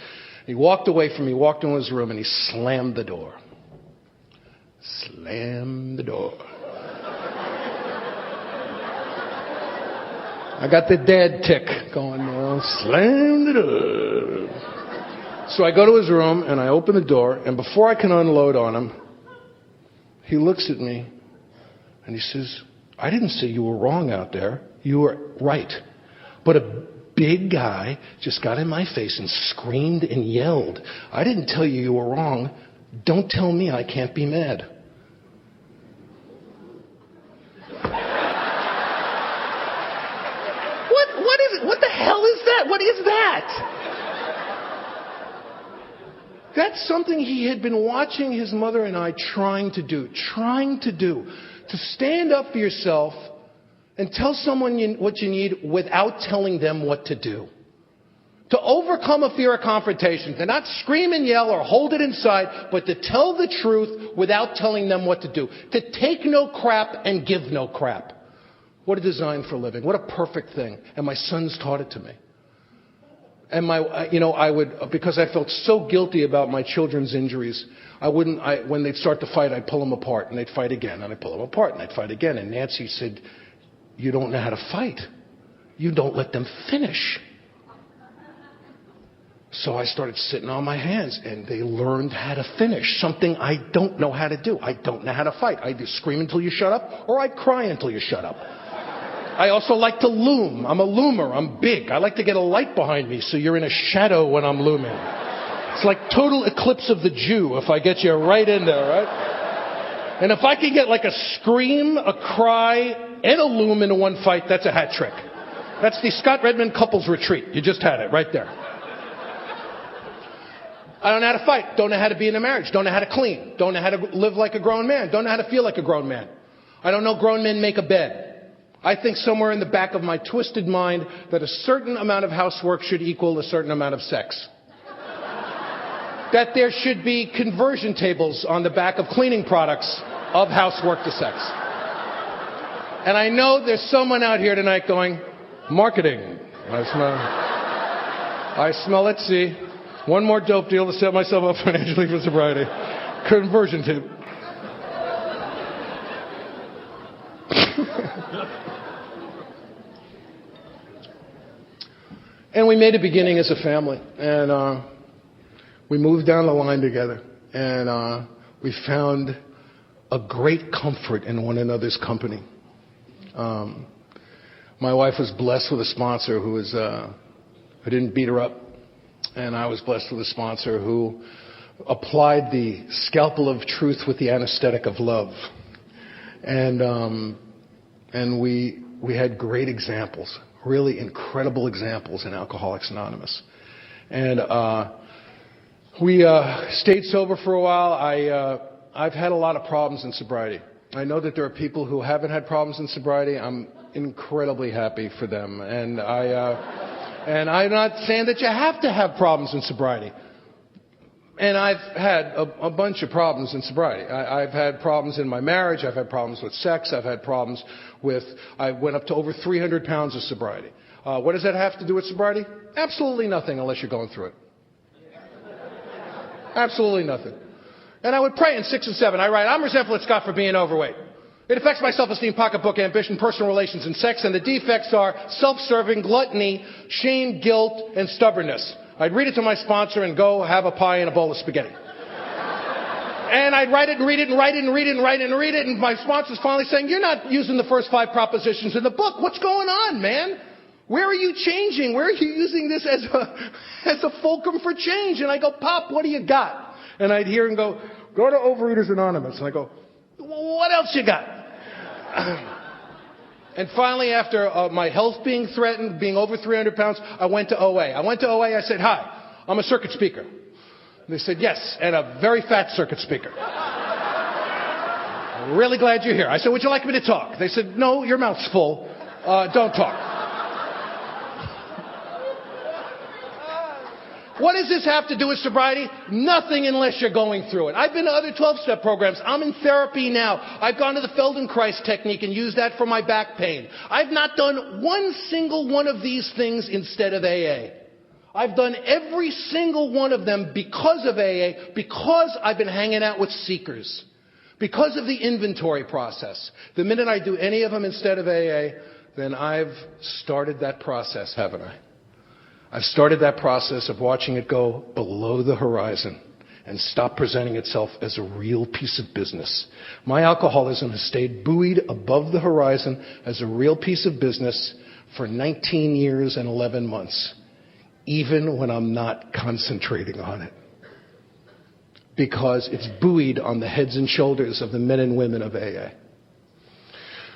He walked away from me, walked into his room, and he slammed the door. Slam the door. I got the dad tick going now. Slam the door. So I go to his room and I open the door, and before I can unload on him, he looks at me and he says, I didn't say you were wrong out there. You were right. But a big guy just got in my face and screamed and yelled. I didn't tell you were wrong. Don't tell me I can't be mad. What is it? What the hell is that? What is that? That's something he had been watching his mother and I trying to do. To stand up for yourself and tell someone what you need without telling them what to do. To overcome a fear of confrontation. To not scream and yell or hold it inside, but to tell the truth without telling them what to do. To take no crap and give no crap. What a design for living. What a perfect thing. And my sons taught it to me. And I would, because I felt so guilty about my children's injuries, when they'd start to fight, I'd pull them apart, and they'd fight again, and I'd pull them apart, and they'd fight again. And Nancy said, "You don't know how to fight. You don't let them finish." So I started sitting on my hands, and they learned how to finish, something I don't know how to do. I don't know how to fight. I either scream until you shut up, or I cry until you shut up. I also like to loom. I'm a loomer. I'm big. I like to get a light behind me so you're in a shadow when I'm looming. It's like total eclipse of the Jew if I get you right in there, right? And if I can get like a scream, a cry, and a loom into one fight, that's a hat trick. That's the Scott Redmond couples retreat. You just had it right there. I don't know how to fight. Don't know how to be in a marriage. Don't know how to clean. Don't know how to live like a grown man. Don't know how to feel like a grown man. I don't know grown men make a bed. I think somewhere in the back of my twisted mind that a certain amount of housework should equal a certain amount of sex. That there should be conversion tables on the back of cleaning products of housework to sex. And I know there's someone out here tonight going, marketing. I smell it, see. One more dope deal to set myself up financially for sobriety. Conversion table. And we made a beginning as a family, and we moved down the line together, and we found a great comfort in one another's company. My wife was blessed with a sponsor who didn't beat her up, and I was blessed with a sponsor who applied the scalpel of truth with the anesthetic of love, and we had great examples. Really incredible examples in Alcoholics Anonymous. And we stayed sober for a while. I've had a lot of problems in sobriety. I know that there are people who haven't had problems in sobriety. I'm incredibly happy for them. And I'm not saying that you have to have problems in sobriety. And I've had a bunch of problems in sobriety. I've had problems in my marriage. I've had problems with sex. I've had problems I went up to over 300 pounds of sobriety. What does that have to do with sobriety? Absolutely nothing unless you're going through it. Absolutely nothing. And I would pray in 6 and 7. I write, I'm resentful at Scott for being overweight. It affects my self-esteem, pocketbook, ambition, personal relations, and sex. And the defects are self-serving, gluttony, shame, guilt, and stubbornness. I'd read it to my sponsor and go have a pie and a bowl of spaghetti. And I'd write it and read it and write it and read it and write it and read it. And my sponsor's finally saying, you're not using the first 5 propositions in the book. What's going on, man? Where are you changing? Where are you using this as a fulcrum for change? And I go, Pop, what do you got? And I'd hear him go to Overeaters Anonymous. And I go, what else you got? And finally, after my health being threatened, being over 300 pounds, I went to OA. I said, hi, I'm a circuit speaker. And they said, yes, and a very fat circuit speaker. I'm really glad you're here. I said, would you like me to talk? They said, no, your mouth's full. Don't talk. What does this have to do with sobriety? Nothing unless you're going through it. I've been to other 12-step programs. I'm in therapy now. I've gone to the Feldenkrais technique and used that for my back pain. I've not done one single one of these things instead of AA. I've done every single one of them because of AA, because I've been hanging out with seekers, because of the inventory process. The minute I do any of them instead of AA, then I've started that process, haven't I? I've started that process of watching it go below the horizon and stop presenting itself as a real piece of business. My alcoholism has stayed buoyed above the horizon as a real piece of business for 19 years and 11 months, even when I'm not concentrating on it. Because it's buoyed on the heads and shoulders of the men and women of AA.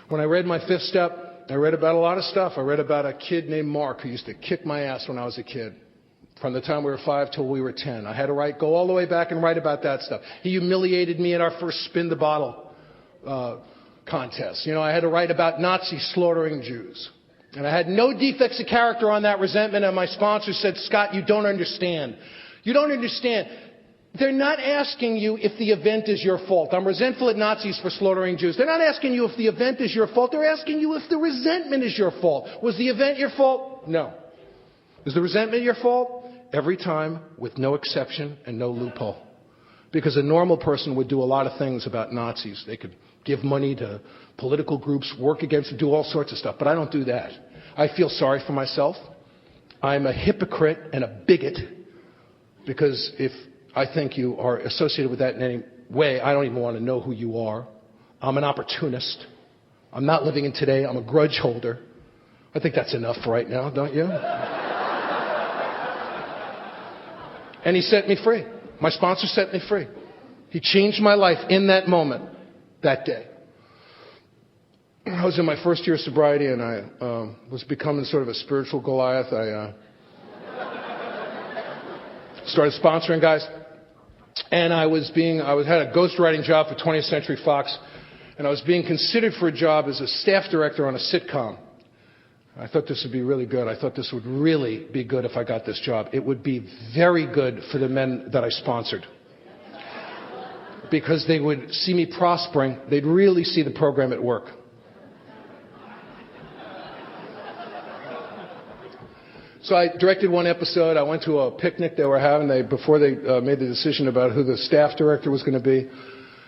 When I read my 5th step, I read about a lot of stuff. I read about a kid named Mark who used to kick my ass when I was a kid. From the time we were 5 till we were 10. I had to go all the way back and write about that stuff. He humiliated me at our first spin the bottle contest. I had to write about Nazis slaughtering Jews. And I had no defects of character on that resentment. And my sponsor said, Scott, you don't understand. You don't understand. They're not asking you if the event is your fault. I'm resentful at Nazis for slaughtering Jews. They're not asking you if the event is your fault. They're asking you if the resentment is your fault. Was the event your fault? No. Is the resentment your fault? Every time, with no exception and no loophole. Because a normal person would do a lot of things about Nazis. They could give money to political groups, work against them, do all sorts of stuff. But I don't do that. I feel sorry for myself. I'm a hypocrite and a bigot. Because if I think you are associated with that in any way, I don't even want to know who you are. I'm an opportunist. I'm not living in today. I'm a grudge holder. I think that's enough right now, don't you? And he set me free. My sponsor set me free. He changed my life in that moment, that day. I was in my first year of sobriety, and I was becoming sort of a spiritual Goliath. I started sponsoring guys, and I had a ghostwriting job for 20th Century Fox, and I was being considered for a job as a staff director on a sitcom. I thought this would be really good. I thought this would really be good if I got this job. It would be very good for the men that I sponsored. Because they would see me prospering. They'd really see the program at work. So I directed one episode. I went to a picnic they were having before they made the decision about who the staff director was going to be.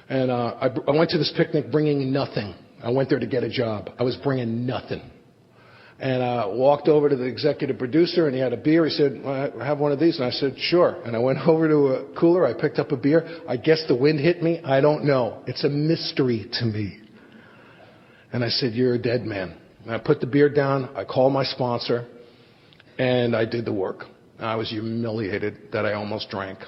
And I went to this picnic bringing nothing. I went there to get a job. I was bringing nothing. And I walked over to the executive producer, and he had a beer. He said, well, I have one of these. And I said, sure. And I went over to a cooler. I picked up a beer. I guess the wind hit me. I don't know. It's a mystery to me. And I said, you're a dead man. And I put the beer down. I called my sponsor, and I did the work. I was humiliated that I almost drank.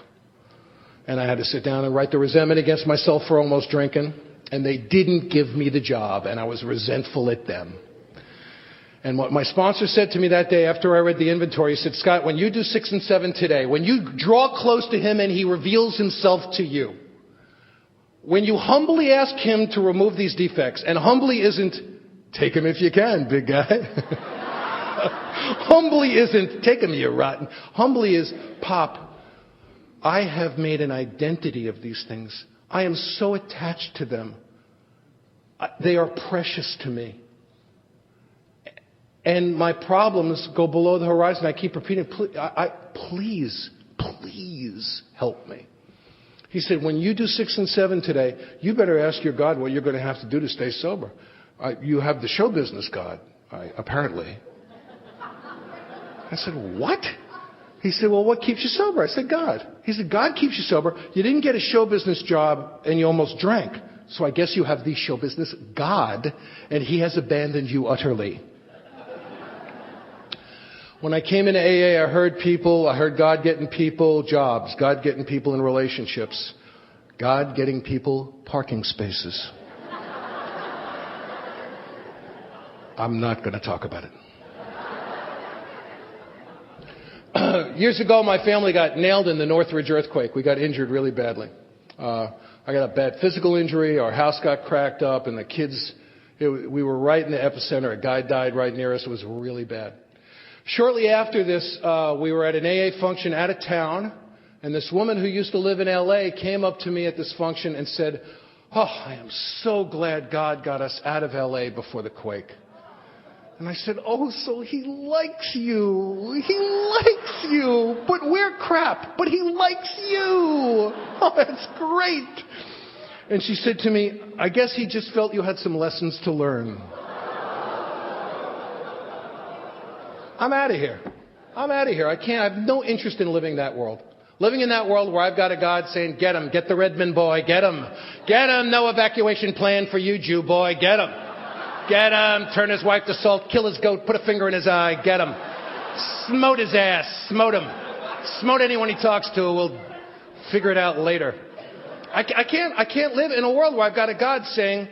And I had to sit down and write the resentment against myself for almost drinking. And they didn't give me the job, and I was resentful at them. And what my sponsor said to me that day after I read the inventory, he said, Scott, when you do 6 and 7 today, when you draw close to him and he reveals himself to you, when you humbly ask him to remove these defects, and humbly isn't, take him if you can, big guy. Humbly isn't, take him, you rotten. Humbly is, Pop, I have made an identity of these things. I am so attached to them. They are precious to me. And my problems go below the horizon. I keep repeating, please help me. He said, when you do 6 and 7 today, you better ask your God what you're going to have to do to stay sober. You have the show business God, apparently. I said, what? He said, well, what keeps you sober? I said, God. He said, God keeps you sober. You didn't get a show business job and you almost drank. So I guess you have the show business God, and he has abandoned you utterly. When I came into AA, I heard God getting people jobs, God getting people in relationships, God getting people parking spaces. I'm not going to talk about it. Years ago, my family got nailed in the Northridge earthquake. We got injured really badly. I got a bad physical injury. Our house got cracked up, and the kids, we were right in the epicenter. A guy died right near us. It was really bad. Shortly after this, we were at an AA function out of town, and this woman who used to live in L.A. came up to me at this function and said, oh, I am so glad God got us out of L.A. before the quake. And I said, oh, so he likes you. He likes you. But we're crap. But he likes you. Oh, that's great. And she said to me, I guess he just felt you had some lessons to learn. I'm out of here. I have no interest in living that world. Living in that world where I've got a God saying, get him, get the Redmond boy, get him. Get him, no evacuation plan for you, Jew boy, get him. Get him, turn his wife to salt, kill his goat, put a finger in his eye, get him. Smote his ass, smote him. Smote anyone he talks to, we'll figure it out later. I can't live in a world where I've got a God saying,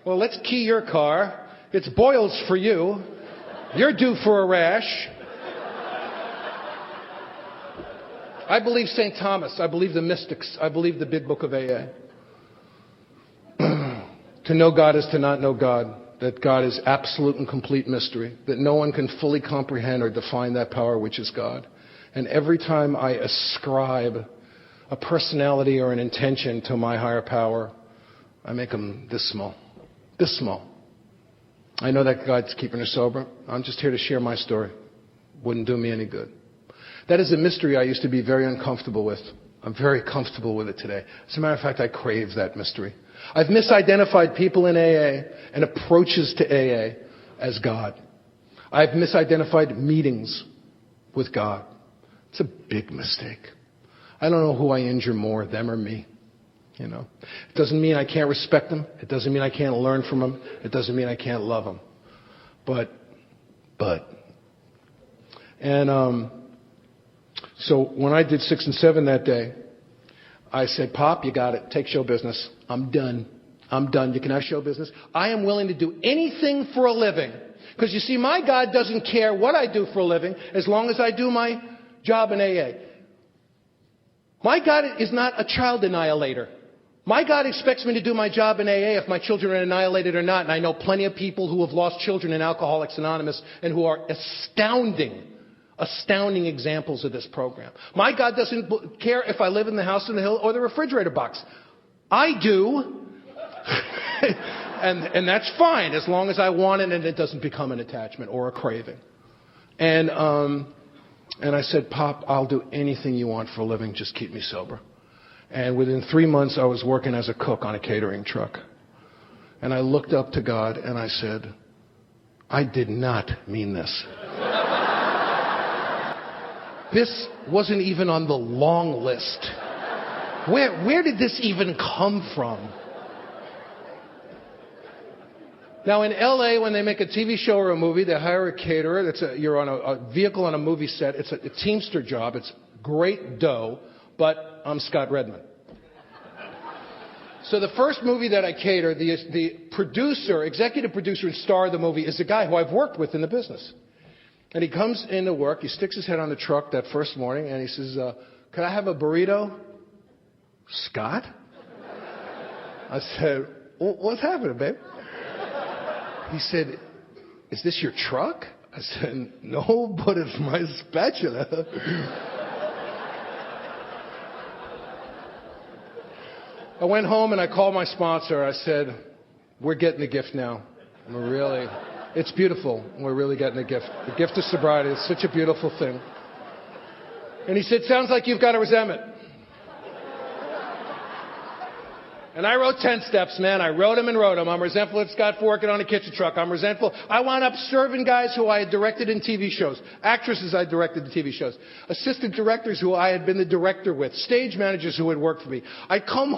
well, let's key your car. It's boils for you. You're due for a rash. I believe St. Thomas. I believe the mystics. I believe the big book of AA. To know God is to not know God. That God is absolute and complete mystery. That no one can fully comprehend or define that power which is God. And every time I ascribe a personality or an intention to my higher power, I make them this small. This small. I know that God's keeping her sober. I'm just here to share my story. Wouldn't do me any good. That is a mystery I used to be very uncomfortable with. I'm very comfortable with it today. As a matter of fact, I crave that mystery. I've misidentified people in AA and approaches to AA as God. I've misidentified meetings with God. It's a big mistake. I don't know who I injure more, them or me. You know, it doesn't mean I can't respect them. It doesn't mean I can't learn from them. It doesn't mean I can't love them. So when I did 6 and 7 that day, I said, Pop, you got it. Take show business. I'm done. I'm done. You can have show business. I am willing to do anything for a living. Because you see, my God doesn't care what I do for a living as long as I do my job in AA. My God is not a child annihilator. My God expects me to do my job in AA if my children are annihilated or not. And I know plenty of people who have lost children in Alcoholics Anonymous and who are astounding examples of this program. My God doesn't care if I live in the house on the hill or the refrigerator box. I do. and that's fine as long as I want it and it doesn't become an attachment or a craving. And I said, Pop, I'll do anything you want for a living. Just keep me sober. And within 3 months, I was working as a cook on a catering truck. And I looked up to God and I said, I did not mean this. This wasn't even on the long list. Where did this even come from? Now in LA, when they make a TV show or a movie, they hire a caterer. You're on a vehicle on a movie set. It's a Teamster job. It's great dough, but I'm Scott Redmond. So the first movie that I cater, the producer, executive producer and star of the movie is a guy who I've worked with in the business. And he comes into work, he sticks his head on the truck that first morning, and he says, could I have a burrito? Scott? I said, what's happening, babe? He said, is this your truck? I said, no, but it's my spatula. I went home and I called my sponsor. I said, we're getting the gift now. It's beautiful. We're really getting the gift. The gift of sobriety is such a beautiful thing. And he said, sounds like you've got a resentment. And I wrote 10 steps, man. I wrote them. I'm resentful at Scott for working on a kitchen truck. I'm resentful. I wound up serving guys who I had directed in TV shows, actresses I directed in TV shows, assistant directors who I had been the director with, stage managers who had worked for me. I come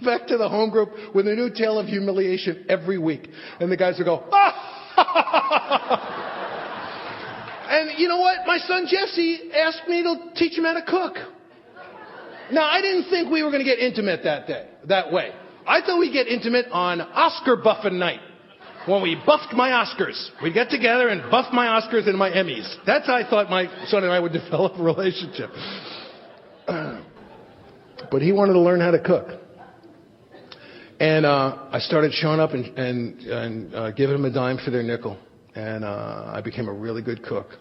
back to the home group with a new tale of humiliation every week. And the guys would go, ah! And you know what? My son Jesse asked me to teach him how to cook. Now, I didn't think we were going to get intimate that way. I thought we'd get intimate on Oscar buffing night. When we buffed my Oscars. We'd get together and buff my Oscars and my Emmys. That's how I thought my son and I would develop a relationship. But he wanted to learn how to cook. And I started showing up and giving him a dime for their nickel. And I became a really good cook.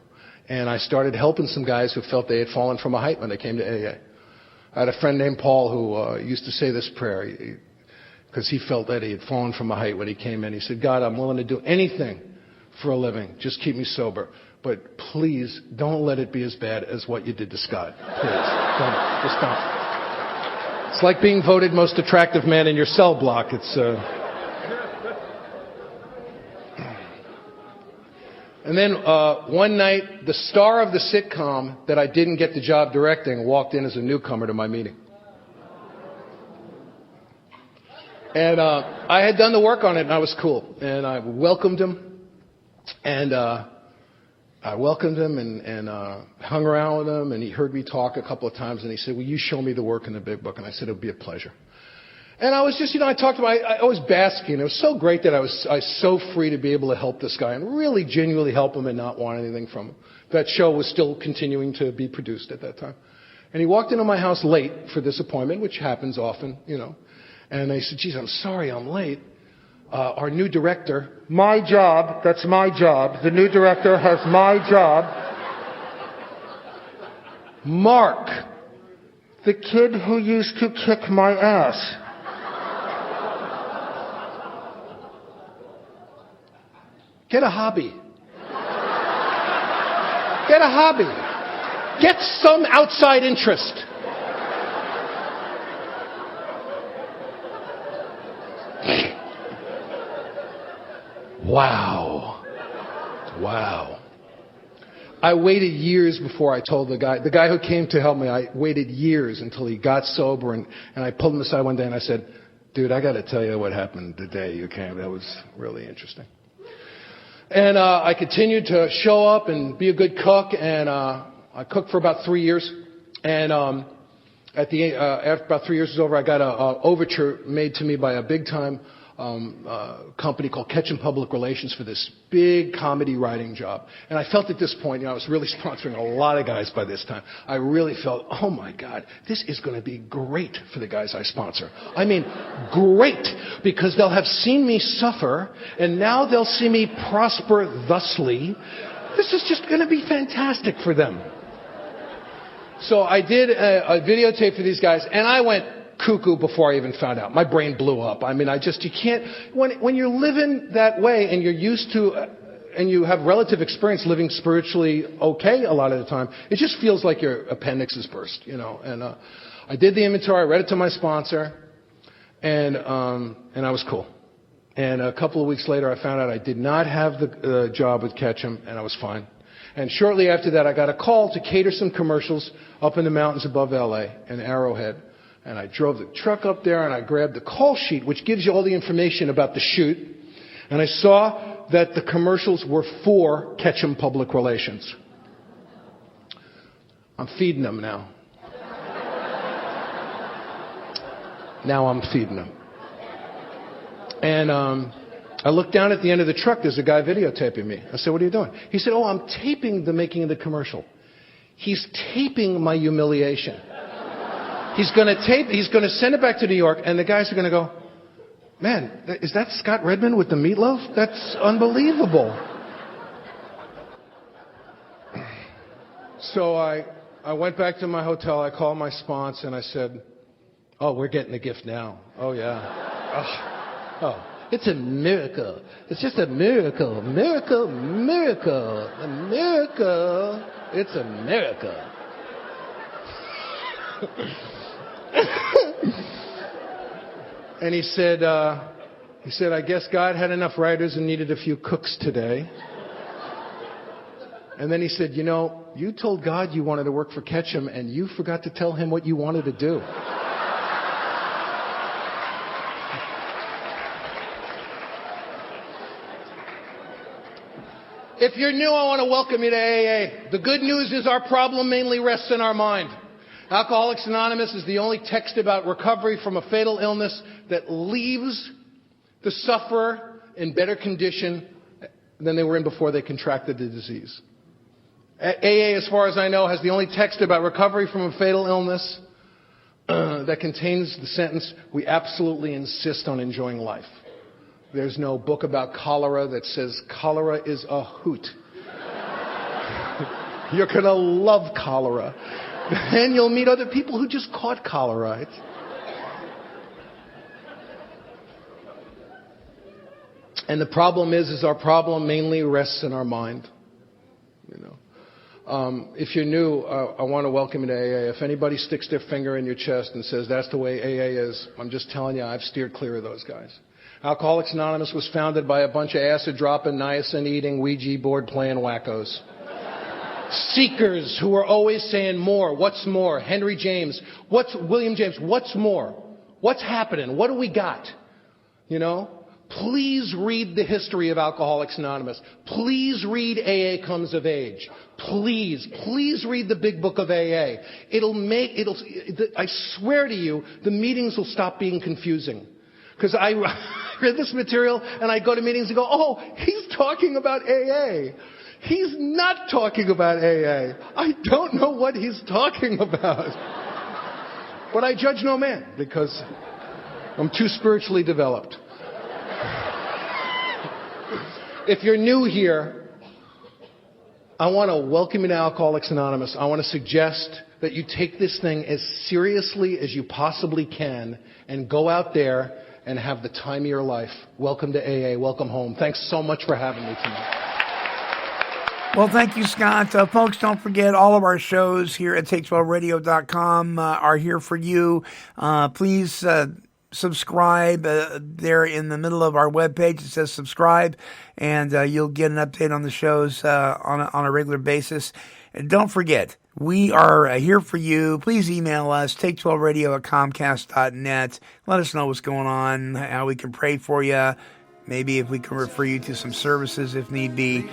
And I started helping some guys who felt they had fallen from a height when they came to AA. I had a friend named Paul who used to say this prayer because he felt that he had fallen from a height when he came in. He said, God, I'm willing to do anything for a living. Just keep me sober. But please don't let it be as bad as what you did to Scott. Please. Don't. Just don't. It's like being voted most attractive man in your cell block. And then one night, the star of the sitcom that I didn't get the job directing walked in as a newcomer to my meeting. And I had done the work on it, and I was cool. And I welcomed him. And I welcomed him and hung around with him. And he heard me talk a couple of times. And he said, will you show me the work in the big book? And I said, it would be a pleasure. And I was just, I talked to him. I was basking. It was so great that I was so free to be able to help this guy and really genuinely help him and not want anything from him. That show was still continuing to be produced at that time. And he walked into my house late for this appointment, which happens often, And I said, geez, I'm sorry I'm late. Our new director, my job, that's my job. The new director has my job. Mark The kid who used to kick my ass. Get a hobby. Get a hobby. Get some outside interest. Wow. Wow. I waited years before I told the guy who came to help me, I waited years until he got sober, and I pulled him aside one day and I said, dude, I got to tell you what happened the day you came. That was really interesting. And I continued to show up and be a good cook, and I cooked for about 3 years. And after about 3 years was over, I got an overture made to me by a big-time company called Ketchum Public Relations for this big comedy writing job. And I felt at this point, I was really sponsoring a lot of guys by this time. I really felt, oh my God, this is going to be great for the guys I sponsor. I mean, great, because they'll have seen me suffer, and now they'll see me prosper thusly. This is just going to be fantastic for them. So I did a videotape for these guys, and I went cuckoo before I even found out. My brain blew up. I mean, you can't, when you're living that way and you're used to, and you have relative experience living spiritually okay a lot of the time, it just feels like your appendix is burst, And I did the inventory, I read it to my sponsor, and I was cool. And a couple of weeks later, I found out I did not have the job with Ketchum, and I was fine. And shortly after that, I got a call to cater some commercials up in the mountains above L.A. in Arrowhead. And I drove the truck up there, and I grabbed the call sheet, which gives you all the information about the shoot. And I saw that the commercials were for Ketchum Public Relations. I'm feeding them now. Now I'm feeding them. And I looked down at the end of the truck. There's a guy videotaping me. I said, what are you doing? He said, oh, I'm taping the making of the commercial. He's taping my humiliation. He's going to send it back to New York, and the guys are going to go, man, is that Scott Redmond with the meatloaf? That's unbelievable. So I went back to my hotel. I called my sponsor, and I said, oh, we're getting a gift now. Oh, yeah. Oh, it's a miracle. It's just a miracle. Miracle, miracle. A miracle. It's a miracle. And he said, I guess God had enough writers and needed a few cooks today. And then he said, you told God you wanted to work for Ketchum, and you forgot to tell him what you wanted to do. If you're new, I want to welcome you to AA. The good news is our problem mainly rests in our mind. Alcoholics Anonymous is the only text about recovery from a fatal illness that leaves the sufferer in better condition than they were in before they contracted the disease. AA, as far as I know, has the only text about recovery from a fatal illness that contains the sentence, we absolutely insist on enjoying life. There's no book about cholera that says cholera is a hoot. You're going to love cholera. And you'll meet other people who just caught cholera. And the problem is our problem mainly rests in our mind. If you're new, I want to welcome you to AA. If anybody sticks their finger in your chest and says that's the way AA is, I'm just telling you, I've steered clear of those guys. Alcoholics Anonymous was founded by a bunch of acid-dropping, niacin-eating, Ouija board-playing wackos. Seekers who are always saying more. What's more? Henry James. William James? What's more? What's happening? What do we got? Please read the history of Alcoholics Anonymous. Please read AA Comes of Age. Please read the big book of AA. I swear to you, the meetings will stop being confusing. Because I read this material and I go to meetings and go, oh, he's talking about AA. He's not talking about AA. I don't know what he's talking about. But I judge no man because I'm too spiritually developed. If you're new here, I want to welcome you to Alcoholics Anonymous. I want to suggest that you take this thing as seriously as you possibly can and go out there and have the time of your life. Welcome to AA. Welcome home. Thanks so much for having me tonight. Well, thank you, Scott. Folks, don't forget all of our shows here at take12radio.com are here for you. Please subscribe. There in the middle of our webpage, it says subscribe, and you'll get an update on the shows on a regular basis. And don't forget, we are here for you. Please email us, take12radio@comcast.net. Let us know what's going on, how we can pray for you, maybe if we can refer you to some services if need be.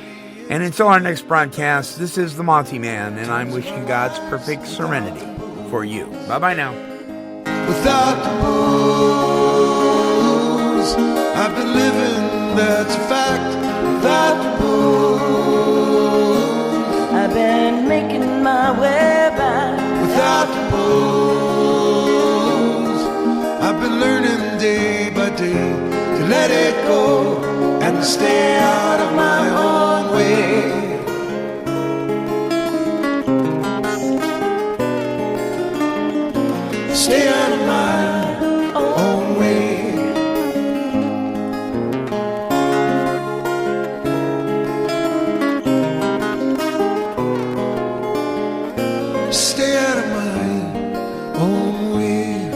And until our next broadcast, this is the Monty Man, and I'm wishing God's perfect serenity for you. Bye-bye now. Without the booze, I've been living, that's a fact. Without the booze, I've been making my way back. without the booze, I've been learning day by day to let it go and to stay out of my own way. Stay out of my own way. Stay out of my own way.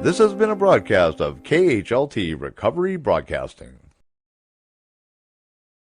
This has been a broadcast of KHLT Recovery Broadcasting.